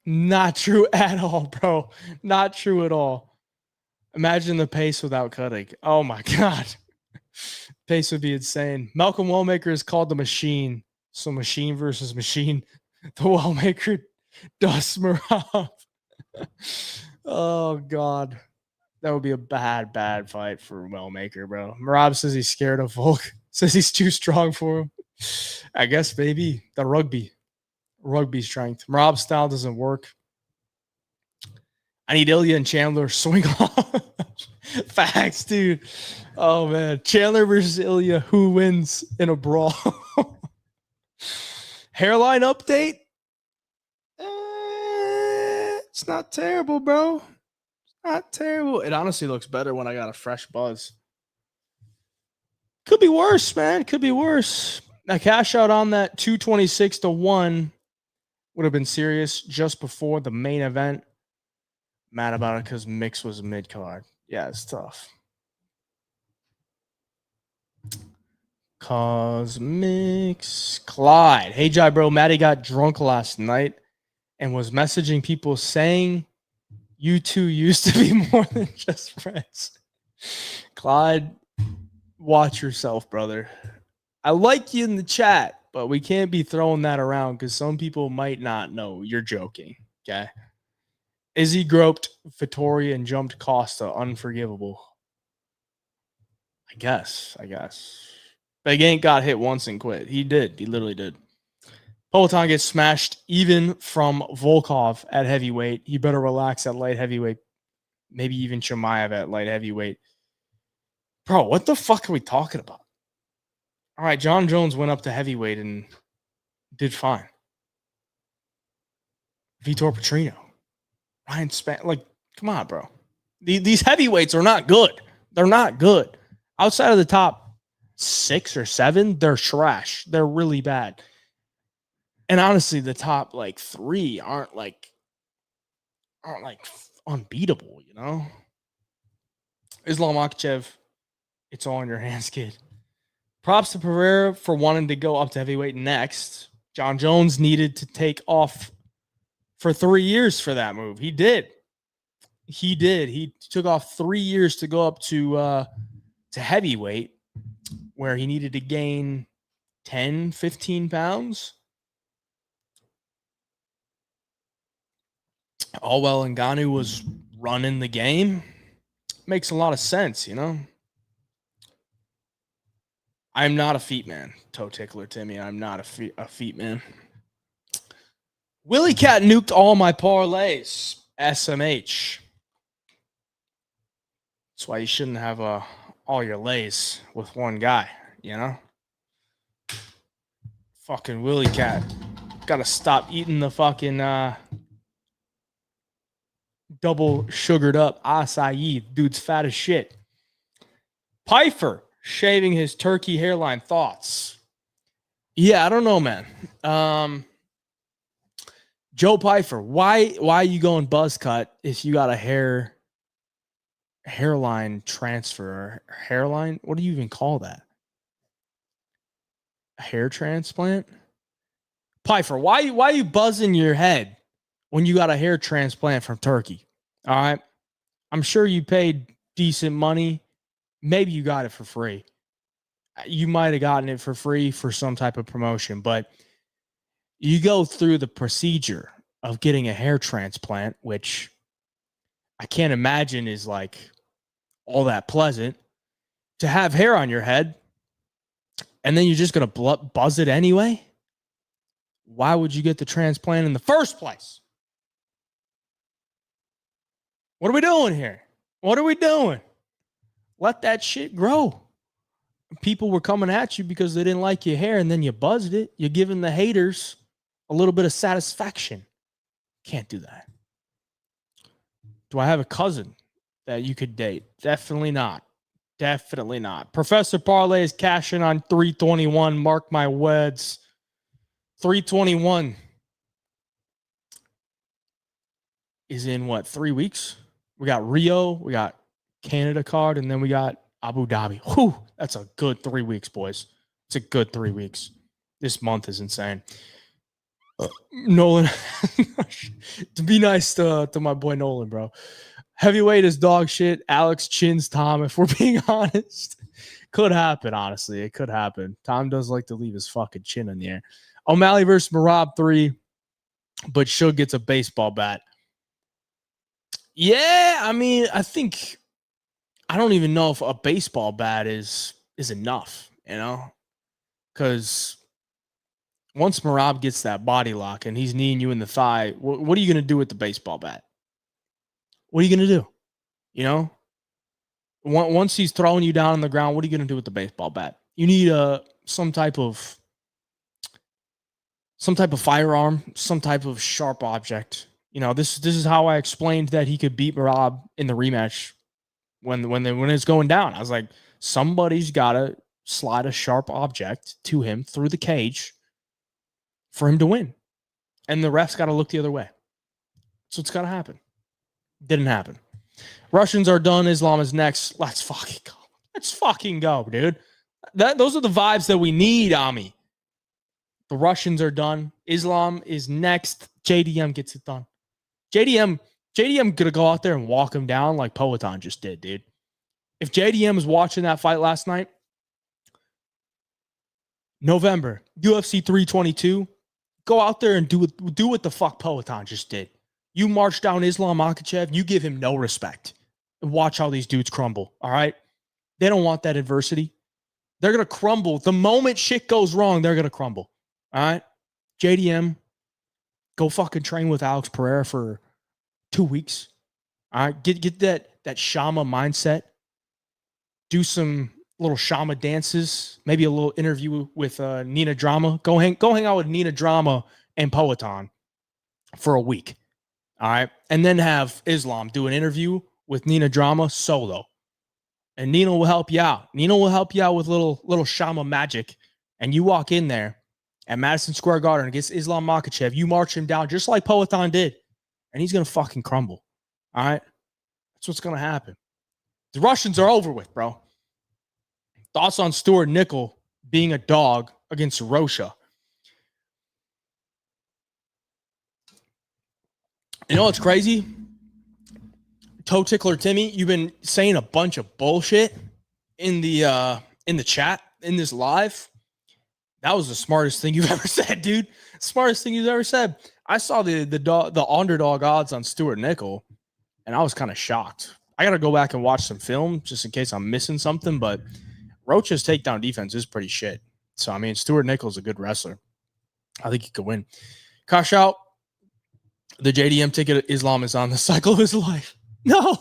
Not true at all, bro. Not true at all. Imagine the pace without cutting. Oh, my God. Pace would be insane. Malcolm Wellmaker is called the Machine. So machine versus machine. The Wellmaker dusts Merab. Oh, God. That would be a bad fight for Wellmaker, bro. Merab says he's scared of Volk. Says he's too strong for him. I guess maybe the rugby strength. Merab's style doesn't work. I need Ilya and Chandler swing off. Facts, dude. Oh, man. Chandler versus Ilya. Who wins in a brawl? Hairline update? It's not terrible, bro. It's not terrible. It honestly looks better when I got a fresh buzz. Could be worse, man. Could be worse. Now, cash out on that 226-1 would have been serious just before the main event. Mad about it because Mix was a mid-card. Yeah, it's tough. Cosmix Clyde. Hey, Jai, bro. Maddie got drunk last night and was messaging people saying You two used to be more than just friends. Clyde, watch yourself, brother. I like you in the chat, but we can't be throwing that around because some people might not know you're joking. Okay. Izzy groped Vittoria and jumped Costa. Unforgivable. I guess. Big Ain't got hit once and quit. He did. He literally did. Poatan gets smashed even from Volkov at heavyweight. He better relax at light heavyweight. Maybe even Chimaev at light heavyweight. Bro, what the fuck are we talking about? All right, John Jones went up to heavyweight and did fine. Vitor Petrino. Ryan Span. Like, come on, bro. These heavyweights are not good. They're not good. Outside of the top 6 or 7, they're trash. They're really bad. And honestly, the top like 3 aren't like unbeatable, you know? Islam Makhachev, it's all in your hands, kid. Props to Pereira for wanting to go up to heavyweight next. John Jones needed to take off for 3 years for that move. He did. He took off 3 years to go up to heavyweight, where he needed to gain 10, 15 pounds. All well, Ngannou was running the game. Makes a lot of sense, you know? I'm not a feet man. Toe tickler, Timmy. I'm not a feet man. Willie Cat nuked all my parlays. SMH. That's why you shouldn't have all your lays with one guy, you know? Fucking Willie Cat. Gotta stop eating the fucking double sugared up acai. Dude's fat as shit. Pfeiffer shaving his turkey hairline. Thoughts? Yeah, I don't know, man. Joe Pfeiffer, why are you going buzz cut if you got a hairline transfer or hairline? What do you even call that? A hair transplant? Pfeiffer, why are you buzzing your head when you got a hair transplant from Turkey? All right. I'm sure you paid decent money. Maybe you got it for free. You might have gotten it for free for some type of promotion, but you go through the procedure of getting a hair transplant, which I can't imagine is like all that pleasant, to have hair on your head, and then you're just going to buzz it anyway? Why would you get the transplant in the first place? What are we doing here? What are we doing? Let that shit grow. People were coming at you because they didn't like your hair, and then you buzzed it. You're giving the haters a little bit of satisfaction. Can't do that. Do I have a cousin that you could date? Definitely not. Definitely not. Professor Parlay is cashing on 321. Mark my words. 321 is in what, 3 weeks? We got Rio, we got Canada card, and then we got Abu Dhabi. Whew, that's a good 3 weeks, boys. It's a good 3 weeks. This month is insane. Nolan, to be nice to my boy Nolan, bro. Heavyweight is dog shit. Alex chins Tom, if we're being honest. Could happen, honestly. It could happen. Tom does like to leave his fucking chin in the air. O'Malley versus Merab 3, but Suge gets a baseball bat. Yeah, I mean, I don't even know if a baseball bat is enough, you know? Because once Merab gets that body lock and he's kneeing you in the thigh, what are you going to do with the baseball bat? What are you going to do? You know? Once he's throwing you down on the ground, what are you going to do with the baseball bat? You need some type of firearm, some type of sharp object. You know, this is how I explained that he could beat Merab in the rematch when it's going down. I was like, somebody's got to slide a sharp object to him through the cage for him to win. And the ref's got to look the other way. So it's got to happen. Didn't happen. Russians are done. Islam is next. Let's fucking go. Let's fucking go, dude. Those are the vibes that we need, Ami. The Russians are done. Islam is next. JDM gets it done. JDM JDM gonna go out there and walk him down like Poatan just did, dude. If JDM was watching that fight last night, November, UFC 322, go out there and do what the fuck Poatan just did. You march down Islam Makhachev, you give him no respect. Watch how these dudes crumble, all right? They don't want that adversity. They're going to crumble. The moment shit goes wrong, they're going to crumble, all right? JDM, go fucking train with Alex Pereira for 2 weeks, all right? Get that Shama mindset. Do some little Shama dances, maybe a little interview with Nina Drama. Go hang out with Nina Drama and Poatan for a week. All right. And then have Islam do an interview with Nina Drama solo. And Nina will help you out. Nina will help you out with little Shama magic. And you walk in there at Madison Square Garden against Islam Makhachev. You march him down just like Poatan did. And he's going to fucking crumble. All right. That's what's going to happen. The Russians are over with, bro. Thoughts on Stuart Nickel being a dog against Rocha? You know what's crazy? Toe Tickler Timmy, you've been saying a bunch of bullshit in the chat in this live. That was the smartest thing you've ever said, dude. Smartest thing you've ever said. I saw the underdog odds on Stuart Nickel, and I was kind of shocked. I got to go back and watch some film just in case I'm missing something, but Rocha's takedown defense is pretty shit. So, I mean, Stuart Nickel's a good wrestler. I think he could win. Cash out. The JDM ticket, Islam is on the cycle of his life. No,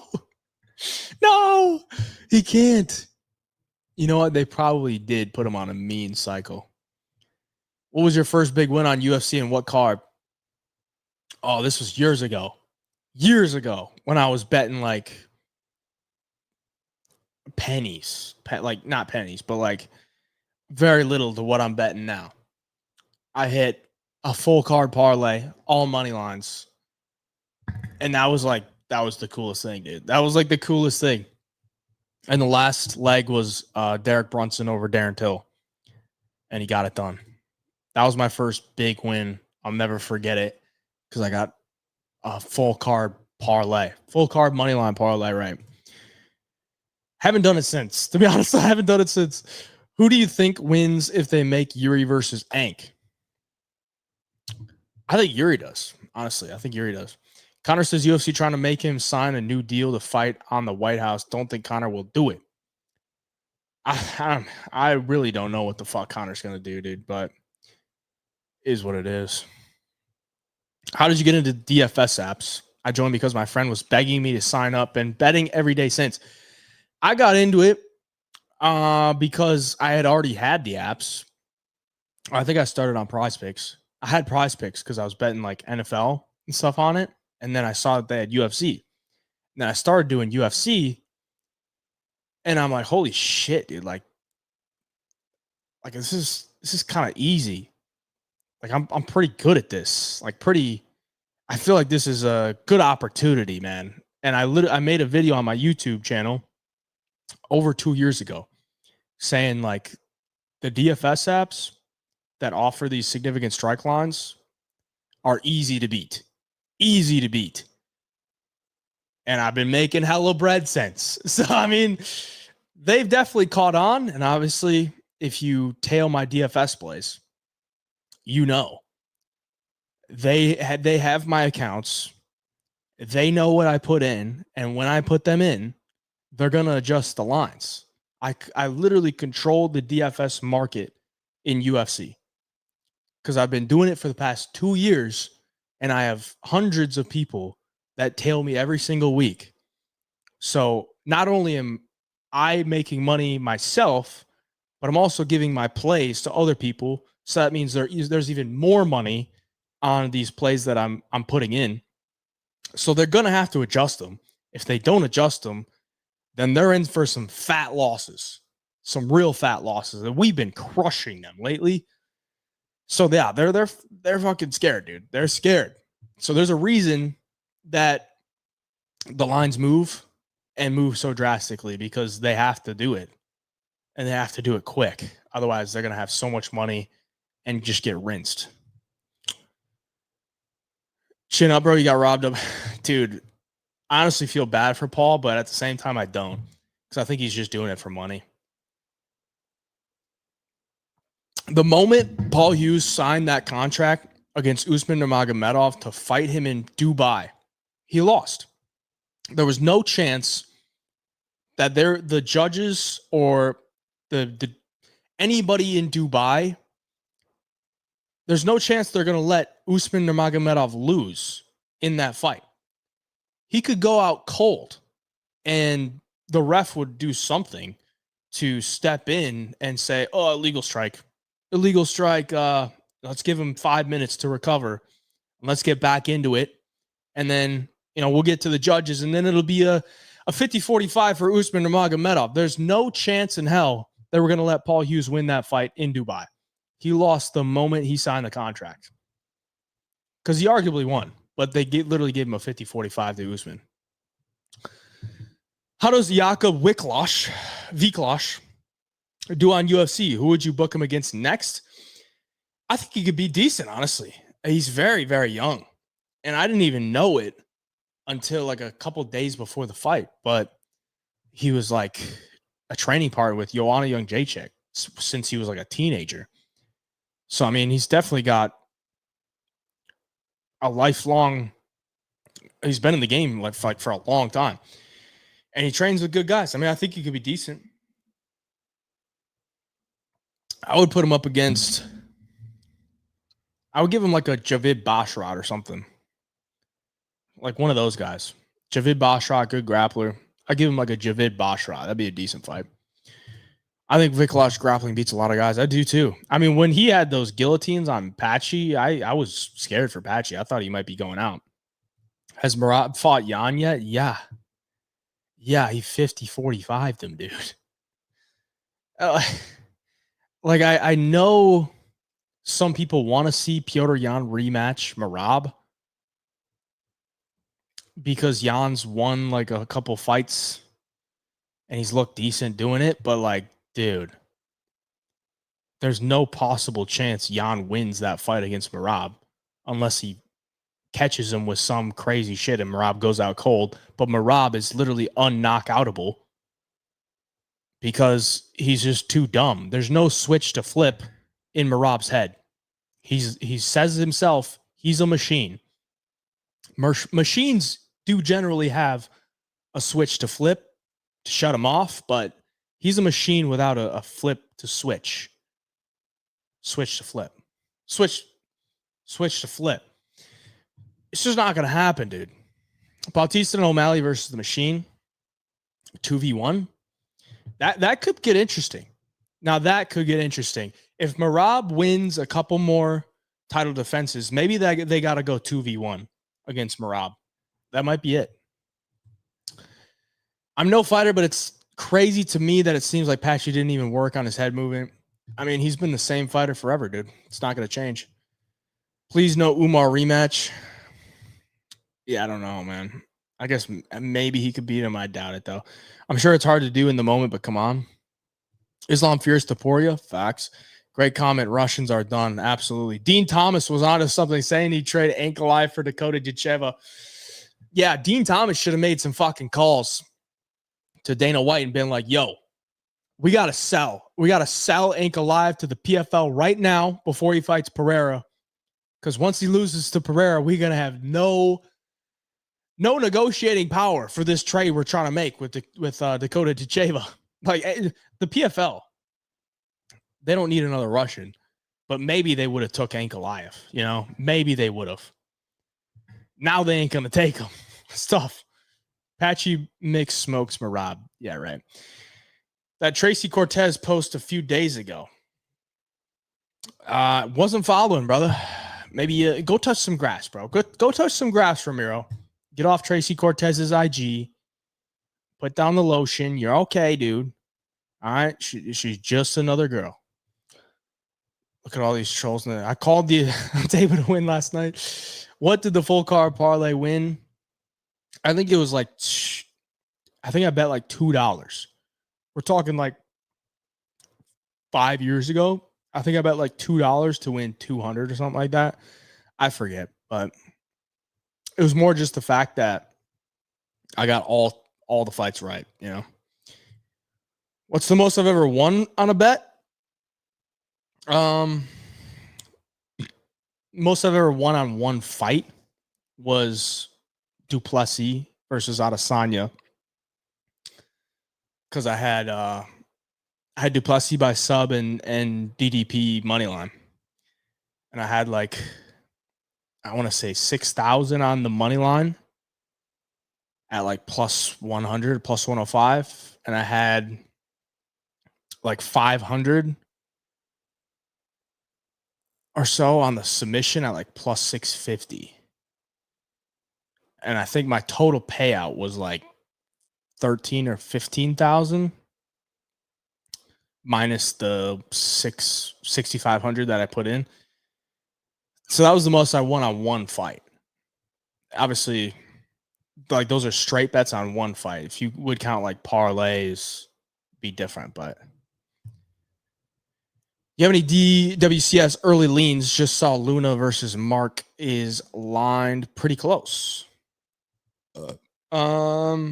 he can't. You know what? They probably did put him on a mean cycle. What was your first big win on UFC and what card? Oh, this was years ago. Years ago when I was betting like pennies. Like not pennies, but like very little to what I'm betting now. I hit a full card parlay, all money lines. And that was the coolest thing, dude. That was like the coolest thing. And the last leg was Derek Brunson over Darren Till. And he got it done. That was my first big win. I'll never forget it because I got a full card parlay. Full card money line parlay, right? Haven't done it since. To be honest, I haven't done it since. Who do you think wins if they make Yuri versus Ank? I think Yuri does. Honestly, I think Yuri does. Connor says UFC trying to make him sign a new deal to fight on the White House. Don't think Connor will do it. I really don't know what the fuck Connor's going to do, dude, but it is what it is. How did you get into DFS apps? I joined because my friend was begging me to sign up and betting every day since. I got into it because I had already had the apps. I think I started on Prize Picks. I had Prize Picks because I was betting like NFL and stuff on it. And then I saw that they had UFC. And then I started doing UFC. And I'm like, holy shit, dude. Like this is kind of easy. Like I'm pretty good at this. I feel like this is a good opportunity, man. And I made a video on my YouTube channel over 2 years ago saying like the DFS apps that offer these significant strike lines are easy to beat. Easy to beat. And I've been making hella bread since. So, I mean, they've definitely caught on. And obviously, if you tail my DFS plays, you know. They have my accounts. They know what I put in. And when I put them in, they're going to adjust the lines. I literally control the DFS market in UFC because I've been doing it for the past 2 years. And I have hundreds of people that tail me every single week. So not only am I making money myself, but I'm also giving my plays to other people. So that means there's even more money on these plays that I'm putting in. So they're going to have to adjust them. If they don't adjust them, then they're in for some fat losses, some real fat losses. And we've been crushing them lately. So yeah, they're fucking scared, dude. They're scared. So there's a reason that the lines move and move so drastically because they have to do it. And they have to do it quick. Otherwise, they're going to have so much money and just get rinsed. Chin up, bro. You got robbed of. Dude, I honestly feel bad for Paul, but at the same time, I don't, because I think he's just doing it for money. The moment Paul Hughes signed that contract against Usman Nurmagomedov to fight him in Dubai, he lost. There was no chance that the judges or the anybody in Dubai, there's no chance they're going to let Usman Nurmagomedov lose in that fight. He could go out cold and the ref would do something to step in and say, oh, illegal strike. Let's give him 5 minutes to recover. Let's get back into it. And then, we'll get to the judges, and then it'll be a 50-45 for Usman Nurmagomedov. There's no chance in hell that we're going to let Paul Hughes win that fight in Dubai. He lost the moment he signed the contract, because he arguably won, but they literally gave him a 50-45 to Usman. How does Jakub Wicklash do on UFC? Who would you book him against next? I think he could be decent, honestly. He's very, very young. And I didn't even know it until like a couple days before the fight. But he was like a training partner with Joanna Jędrzejczyk since he was like a teenager. So, I mean, he's definitely got a lifelong... He's been in the game like for a long time. And he trains with good guys. I mean, I think he could be decent. I would put him up against... I would give him like a Javid Basharat or something. Like one of those guys. Javid Basharat, good grappler. I'd give him like a Javid Basharat. That'd be a decent fight. I think Wicklash grappling beats a lot of guys. I do too. I mean, when he had those guillotines on Patchy, I was scared for Patchy. I thought he might be going out. Has Merab fought Jan yet? Yeah. Yeah, he 50-45 them, dude. Like, I know some people want to see Piotr Jan rematch Merab because Jan's won like a couple fights and he's looked decent doing it. But like, dude, there's no possible chance Jan wins that fight against Merab unless he catches him with some crazy shit and Merab goes out cold. But Merab is literally unknockoutable because he's just too dumb. There's no switch to flip in Merab's head. He says himself, he's a machine. Machines do generally have a switch to flip to shut him off, but he's a machine without a flip to switch. Switch to flip. Switch to flip. It's just not going to happen, dude. Bautista and O'Malley versus the Machine, 2v1. That could get interesting. Now, that could get interesting. If Merab wins a couple more title defenses, maybe they got to go 2v1 against Merab. That might be it. I'm no fighter, but it's crazy to me that it seems like Patchy didn't even work on his head movement. I mean, he's been the same fighter forever, dude. It's not going to change. Please no Umar rematch. Yeah, I don't know, man. I guess maybe he could beat him. I doubt it, though. I'm sure it's hard to do in the moment, but come on. Islam Fierce Taporia, facts. Great comment. Russians are done. Absolutely. Dean Thomas was onto something saying he'd trade Ankalaev for Dakota Dicheva. Yeah, Dean Thomas should have made some fucking calls to Dana White and been like, yo, we got to sell. We got to sell Ankalaev to the PFL right now before he fights Pereira. Because once he loses to Pereira, we're going to have no negotiating power for this trade we're trying to make with Dakota Dicheva. Like, the PFL, they don't need another Russian, but maybe they would have took Ankalaev, Maybe they would have. Now they ain't going to take him. It's tough. Patchy mix smokes Merab. Yeah, right. That Tracy Cortez post a few days ago. Wasn't following, brother. Maybe go touch some grass, bro. Go touch some grass, Ramiro. Get off Tracy Cortez's IG. Put down the lotion. You're okay, dude. All right? She's just another girl. Look at all these trolls. I called the table to win last night. What did the full card parlay win? I think it was like, I think I bet like $2. We're talking like 5 years ago. I think I bet like $2 to win 200 or something like that. I forget, but it was more just the fact that I got all the fights right, What's the most I've ever won on a bet? Most I've ever won on one fight was Duplessis versus Adesanya, because I had Duplessis by sub and DDP money line, and I had I want to say 6,000 on the money line at plus 100, plus 105, and I had 500 or so on the submission at plus 650. And I think my total payout was 13 or 15,000 minus the 6,500 that I put in. So that was the most I won on one fight. Obviously, those are straight bets on one fight. If you would count parlays, be different. But you have any DWCS early leans? Just saw Luna versus Mark is lined pretty close. I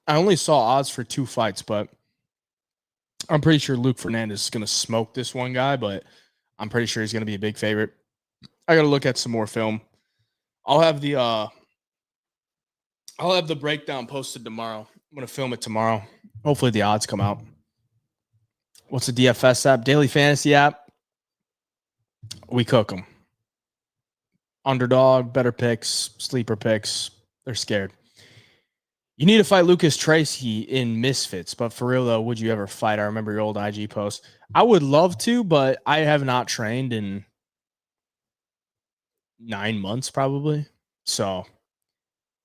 only saw odds for 2 fights, but I'm pretty sure Luke Fernandez is going to smoke this one guy, but I'm pretty sure he's going to be a big favorite. I got to look at some more film. I'll have the breakdown posted tomorrow. I'm going to film it tomorrow. Hopefully the odds come out. What's the DFS app? Daily fantasy app. We cook them. Underdog, better picks, sleeper picks. They're scared. You need to fight Lucas Tracy in Misfits, but for real though, would you ever fight? I remember your old IG post. I would love to, but I have not trained in 9 months probably. So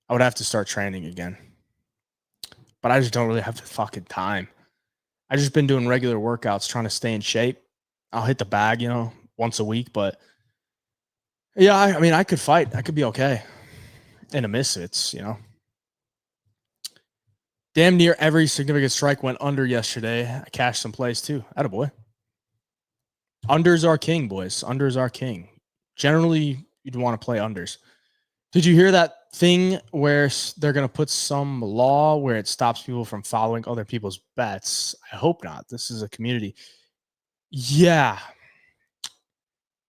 I would have to start training again. But I just don't really have the fucking time. I've just been doing regular workouts, trying to stay in shape. I'll hit the bag, once a week, but yeah, I mean, I could fight. I could be okay in a Misfits, Damn near every significant strike went under yesterday. I cashed some plays too. Attaboy. Unders are king, boys. Unders are king. Generally, you'd want to play unders. Did you hear that thing where they're going to put some law where it stops people from following other people's bets? I hope not. This is a community. Yeah.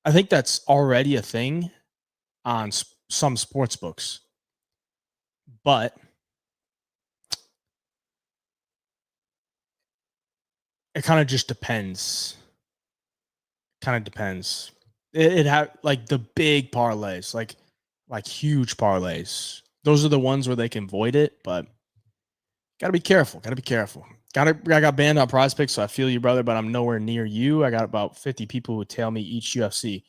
I think that's already a thing on some sports books. But it kind of just depends. It had the big parlays, like huge parlays. Those are the ones where they can void it, but gotta be careful. I got banned on Prize Picks, so I feel you, brother, but I'm nowhere near you. I got about 50 people who tail me each UFC.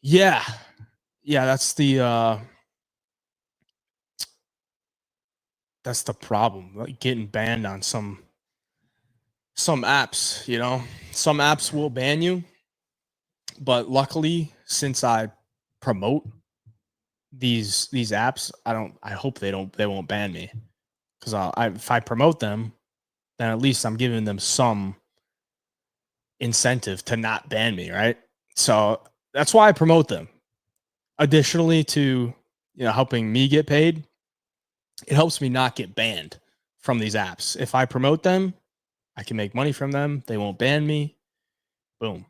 Yeah, that's the problem. Getting banned on some apps, some apps will ban you, but luckily, since I promote these apps, I hope they won't ban me, because if I promote them, then at least I'm giving them some incentive to not ban me, right? So that's why I promote them. Additionally to helping me get paid, it helps me not get banned from these apps. If I promote them, I can make money from them. They won't ban me. Boom.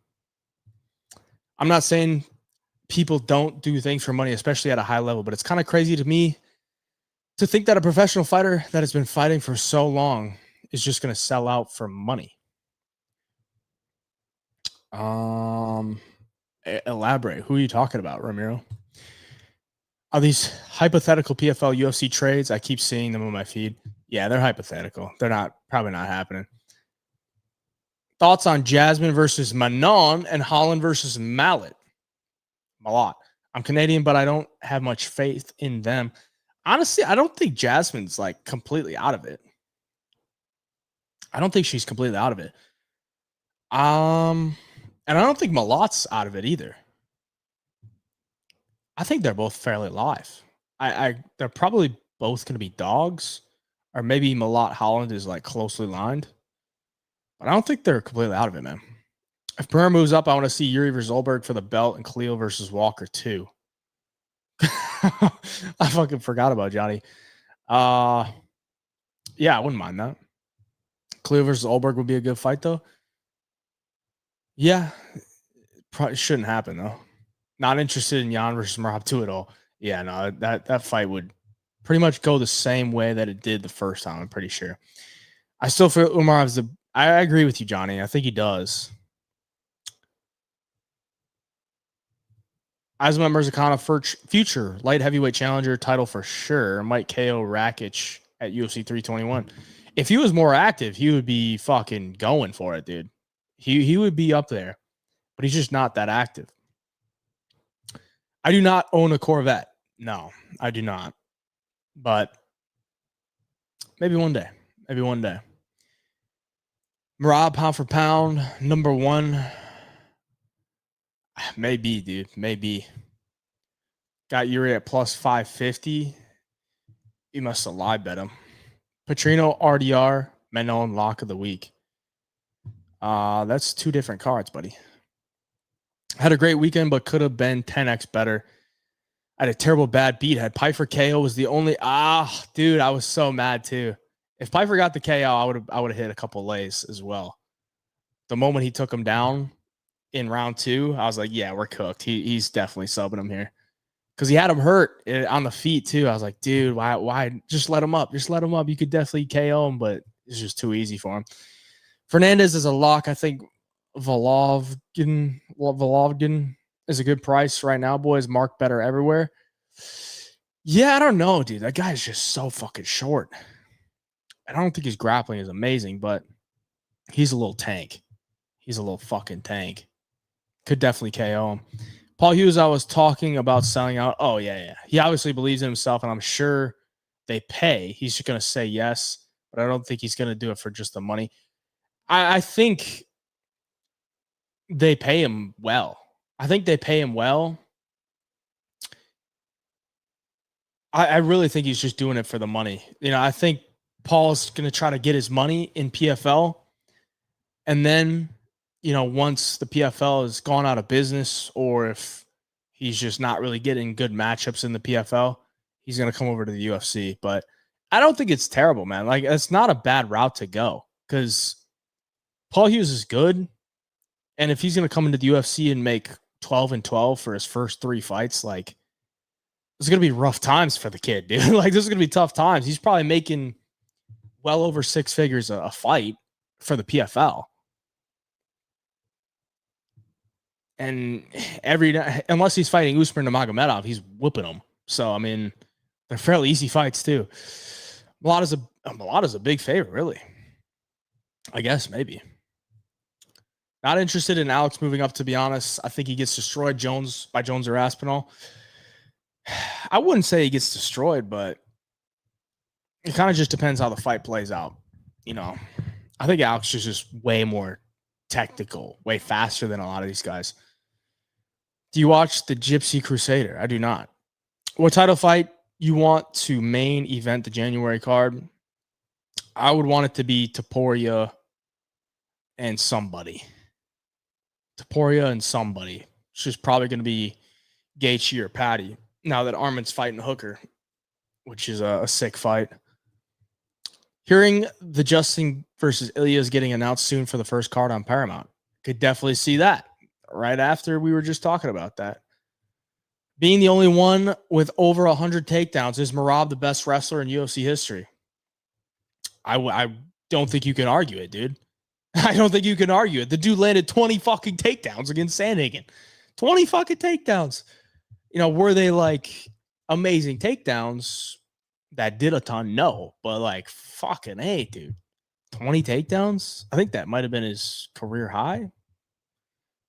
I'm not saying people don't do things for money, especially at a high level, but it's kind of crazy to me to think that a professional fighter that has been fighting for so long is just going to sell out for money. Elaborate. Who are you talking about, Ramiro? Are these hypothetical PFL UFC trades? I keep seeing them on my feed. Yeah, they're hypothetical. They're probably not happening. Thoughts on Jasmine versus Manon and Holland versus Mallet? Malott. I'm Canadian, but I don't have much faith in them. Honestly, I don't think Jasmine's completely out of it. I don't think she's completely out of it. And I don't think Malott's out of it either. I think they're both fairly live. They're probably both going to be dogs, or maybe Malott Holland is closely lined. But I don't think they're completely out of it, man. If Pereira moves up, I want to see Yuri versus Zolberg for the belt and Cleo versus Walker too. I fucking forgot about Johnny. Yeah, I wouldn't mind that. Cleo versus Ulberg would be a good fight, though. Yeah, probably shouldn't happen though. Not interested in Jan versus Merab 2 at all. Yeah, no, that fight would pretty much go the same way that it did the first time. I'm pretty sure. I still feel Umarov's the. I agree with you, Johnny. I think he does. Asma Mirzakana, future light heavyweight challenger title for sure. Might KO Rakic at UFC 321. If he was more active, he would be fucking going for it, dude. He would be up there, but he's just not that active. I do not own a Corvette. No, I do not. But maybe one day. Maybe one day. Merab, pound for pound, number one. Maybe, dude. Maybe. Got Yuri at plus 550. You must have lied bet him. Petrino, RDR, Menon, lock of the week. That's two different cards, buddy. Had a great weekend, but could have been 10x better. I had a terrible bad beat. Had Piper KO was the only. Dude, I was so mad too. If Piper got the KO, I would have hit a couple lays as well. The moment he took him down in round 2, I was like, yeah, we're cooked. He's definitely subbing him here because he had him hurt on the feet too. I was like, dude, why just let him up? Just let him up. You could definitely KO him, but it's just too easy for him. Fernandez is a lock. I think Golovkin is a good price right now, boys. Mark better everywhere. Yeah, I don't know, dude. That guy is just so fucking short. I don't think his grappling is amazing, but he's a little tank. He's a little fucking tank. Could definitely KO him. Paul Hughes, I was talking about selling out. Oh, yeah. He obviously believes in himself, and I'm sure they pay. He's just going to say yes, but I don't think he's going to do it for just the money. I think they pay him well. I really think he's just doing it for the money. I think Paul's going to try to get his money in PFL. And then, once the PFL has gone out of business, or if he's just not really getting good matchups in the PFL, he's going to come over to the UFC. But I don't think it's terrible, man. Like, it's not a bad route to go because Paul Hughes is good. And if he's going to come into the UFC and make 12-12 for his first 3 fights, like, it's going to be rough times for the kid, dude. Like, this is going to be tough times. He's probably making well over 6 figures a fight for the PFL. And unless he's fighting Usman Nurmagomedov, he's whooping him. So, I mean, they're fairly easy fights, too. Mulata's a big favorite, really. I guess, maybe. Not interested in Alex moving up, to be honest. I think he gets destroyed by Jones or Aspinall. I wouldn't say he gets destroyed, but it kind of just depends how the fight plays out. I think Alex is just way more technical, way faster than a lot of these guys. Do you watch the Gypsy Crusader? I do not. What title fight you want to main event the January card? I would want it to be Topuria and somebody. It's just probably going to be Gaethje or Patty now that Armin's fighting Hooker, which is a sick fight. Hearing the Justin versus Ilya is getting announced soon for the first card on Paramount. Could definitely see that right after we were just talking about that. Being the only one with over 100 takedowns, is Merab the best wrestler in UFC history? I don't think you can argue it, dude. I don't think you can argue it. The dude landed 20 fucking takedowns against Sandhagen. 20 fucking takedowns. Were they like amazing takedowns that did a ton? No, but like fucking hey, dude. 20 takedowns? I think that might have been his career high.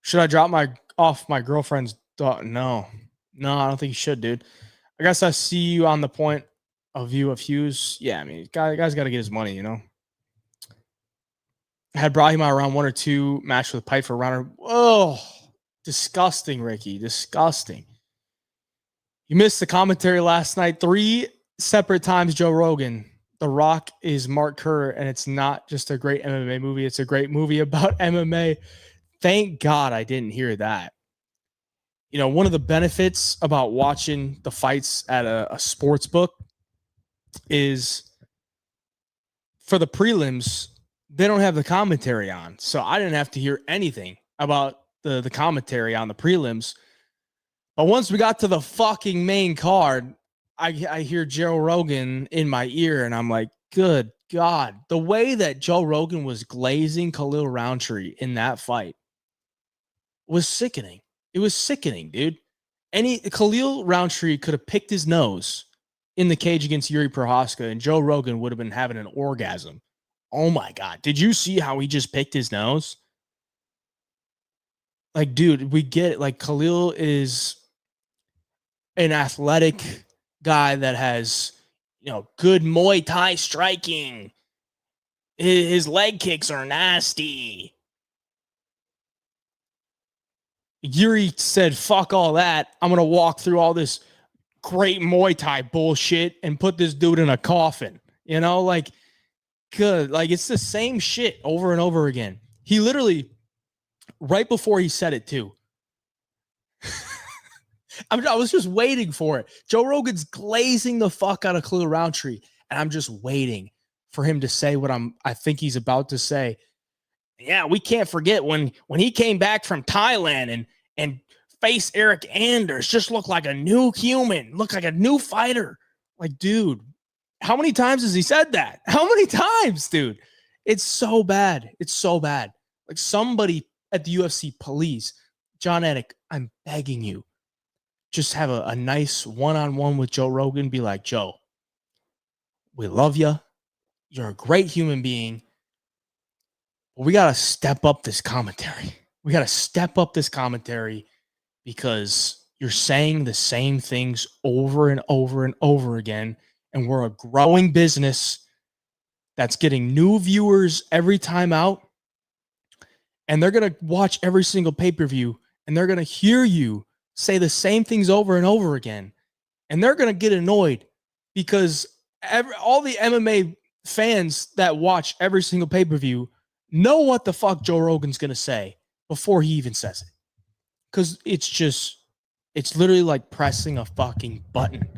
Should I drop off my girlfriend's daughter? No, I don't think you should, dude. I guess I see you on the point of view of Hughes. Yeah, I mean, guy's got to get his money, Had Brahima around 1 or 2, match with Piper Runner. Oh, disgusting, Ricky. Disgusting. You missed the commentary last night 3 separate times, Joe Rogan. The Rock is Mark Kerr, and it's not just a great MMA movie. It's a great movie about MMA. Thank God I didn't hear that. One of the benefits about watching the fights at a sports book is for the prelims, they don't have the commentary on. So I didn't have to hear anything about the commentary on the prelims. But once we got to the fucking main card, I hear Joe Rogan in my ear, and I'm like, good God. The way that Joe Rogan was glazing Khalil Roundtree in that fight was sickening. It was sickening, dude. Khalil Roundtree could have picked his nose in the cage against Yuri Prohaska, and Joe Rogan would have been having an orgasm. Oh my God. Did you see how he just picked his nose? Like, dude, we get it. Like, Khalil is an athletic guy that has, good Muay Thai striking. His leg kicks are nasty. Yuri said, fuck all that. I'm going to walk through all this great Muay Thai bullshit and put this dude in a coffin. Like, good. Like, it's the same shit over and over again. He literally, right before he said it too, I was just waiting for it. Joe Rogan's glazing the fuck out of Khalil Roundtree, and I'm just waiting for him to say what I think he's about to say. Yeah, we can't forget when he came back from Thailand and faced Eric Anders, just looked like a new human, looked like a new fighter. Like, dude, how many times has he said that? How many times, dude? It's so bad. It's so bad. Like, somebody at the UFC, please, John Anik, I'm begging you, just have a nice one-on-one with Joe Rogan. Be like, Joe, we love you. You're a great human being. But we got to step up this commentary. We got to step up this commentary because you're saying the same things over and over and over again. And we're a growing business that's getting new viewers every time out. And they're going to watch every single pay-per-view. And they're going to hear you say the same things over and over again. And they're going to get annoyed because all the MMA fans that watch every single pay-per-view know what the fuck Joe Rogan's going to say before he even says it. Because it's literally like pressing a fucking button.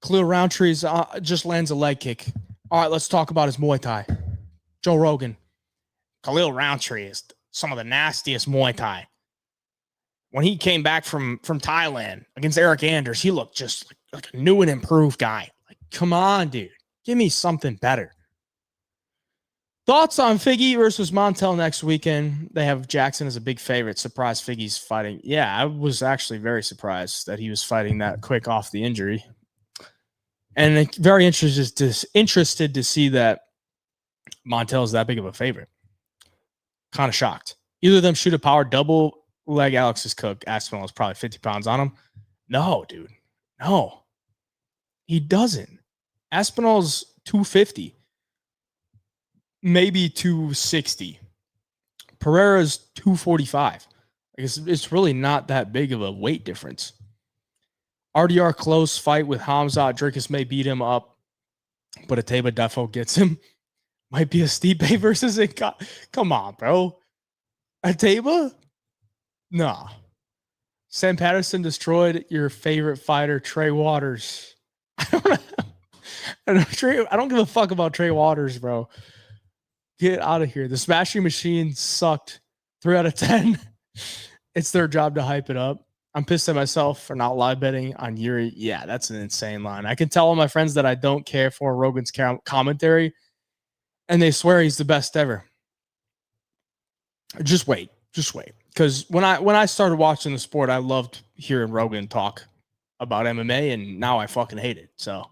Khalil Roundtree just lands a leg kick. All right, let's talk about his Muay Thai. Joe Rogan. Khalil Roundtree is some of the nastiest Muay Thai. When he came back from Thailand against Eric Anders, he looked just like a new and improved guy. Like, come on, dude. Give me something better. Thoughts on Figgy versus Montel next weekend? They have Jackson as a big favorite. Surprised Figgy's fighting. Yeah, I was actually very surprised that he was fighting that quick off the injury. And very interested to see that Montel is that big of a favorite. Kind of shocked. Either of them shoot a power double leg Alex's Cook. Aspinall is probably 50 pounds on him. No, dude. No. He doesn't. Aspinall's 250. Maybe 260. Pereira's 245. I guess it's really not that big of a weight difference. RDR close fight with Hamzat. Dricus may beat him up, but Ateba defo gets him. Might be a Stipe versus it. Come on, bro. Ateba? Nah. Sam Patterson destroyed your favorite fighter, Trey Waters. I don't give a fuck about Trey Waters, bro. Get out of here. The Smashing Machine sucked. 3 out of 10. It's their job to hype it up. I'm pissed at myself for not live betting on Yuri. Yeah, that's an insane line. I can tell all my friends that I don't care for Rogan's commentary, and they swear he's the best ever. Just wait. Because when I started watching the sport, I loved hearing Rogan talk about MMA, and now I fucking hate it. So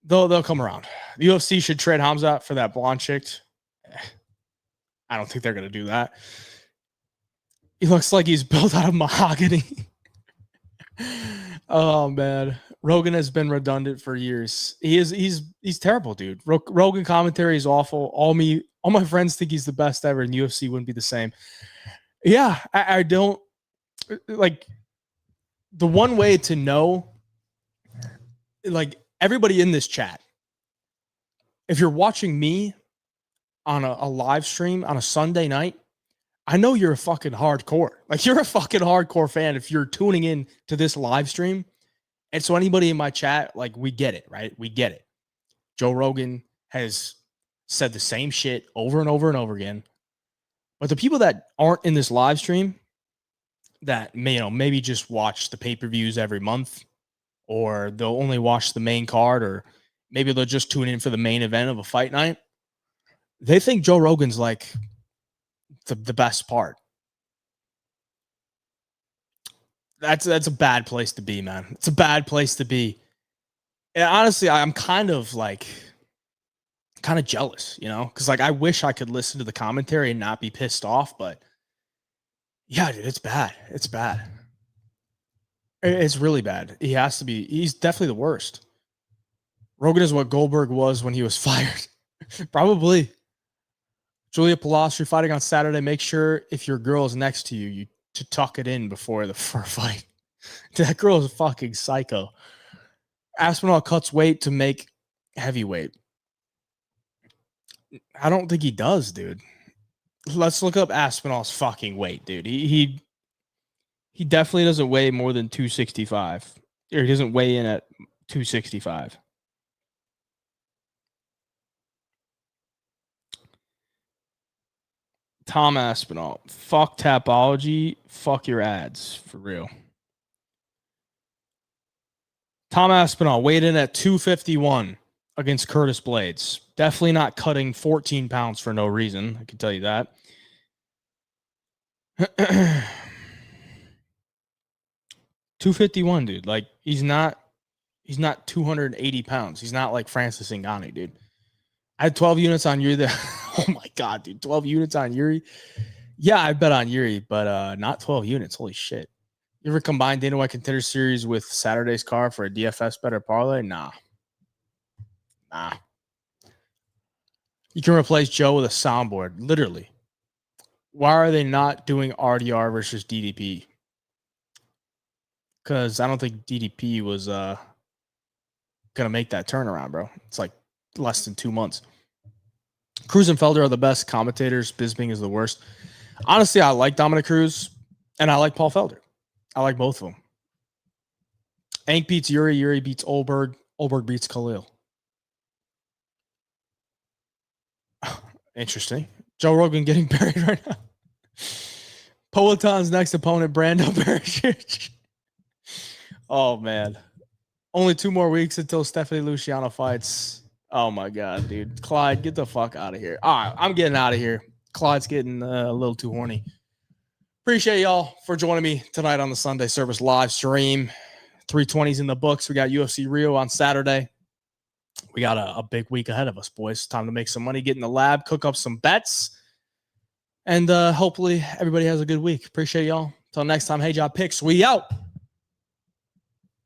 they'll come around. The UFC should trade Hamzat for that blonde chick. I don't think they're going to do that. He looks like he's built out of mahogany. Oh, man. Rogan has been redundant for years. He's terrible, dude. Rogan commentary is awful. All my friends think he's the best ever, and UFC wouldn't be the same. Yeah, I don't like the one way to know, like everybody in this chat, if you're watching me on a live stream on a Sunday night, I know you're a fucking hardcore. Like, you're a fucking hardcore fan if you're tuning in to this live stream And so anybody in my chat, like, we get it, right? We get it. Joe Rogan has said the same shit over and over and over again. But the people that aren't in this live stream that may, maybe just watch the pay-per-views every month, or they'll only watch the main card, or maybe they'll just tune in for the main event of a fight night, they think Joe Rogan's like the best part. That's a bad place to be, man. It's a bad place to be. And honestly, I'm kind of jealous, because like I wish I could listen to the commentary and not be pissed off, but yeah, dude, it's bad. It's bad. It's really bad. He has to be. He's definitely the worst. Rogan is what Goldberg was when he was fired. Probably. Julia Pilastri fighting on Saturday. Make sure if your girl is next to you, to tuck it in before the fight. That girl is a fucking psycho. Aspinall cuts weight to make heavyweight. I don't think he does, dude. Let's look up Aspinall's fucking weight, dude. He definitely doesn't weigh more than 265. Or he doesn't weigh in at 265. Tom Aspinall. Fuck Tapology. Fuck your ads. For real. Tom Aspinall weighed in at 251 against Curtis Blades. Definitely not cutting 14 pounds for no reason. I can tell you that. 251, dude. Like, he's not 280 pounds. He's not like Francis Ngannou, dude. I had 12 units on Yuri. Oh my God, dude. 12 units on Yuri. Yeah, I bet on Yuri, but not 12 units. Holy shit. You ever combine Dana White Contender Series with Saturday's card for a DFS better parlay? Nah. You can replace Joe with a soundboard, literally. Why are they not doing RDR versus DDP? Because I don't think DDP was going to make that turnaround, bro. It's like less than 2 months. Cruz and Felder are the best commentators. Bisping is the worst. Honestly, I like Dominic Cruz, and I like Paul Felder. I like both of them. Ank beats Yuri. Yuri beats Olberg. Olberg beats Khalil. Interesting. Joe Rogan getting buried right now. Poatan's next opponent, Brando Barish. Oh, man. Only 2 more weeks until Stephanie Luciano fights. Oh, my God, dude. Clyde, get the fuck out of here. All right, I'm getting out of here. Clyde's getting a little too horny. Appreciate y'all for joining me tonight on the Sunday Service live stream. 320's in the books. We got UFC Rio on Saturday. We got a big week ahead of us, boys. Time to make some money, get in the lab, cook up some bets, and hopefully everybody has a good week. Appreciate y'all. Until next time, Hey Job Picks, we out.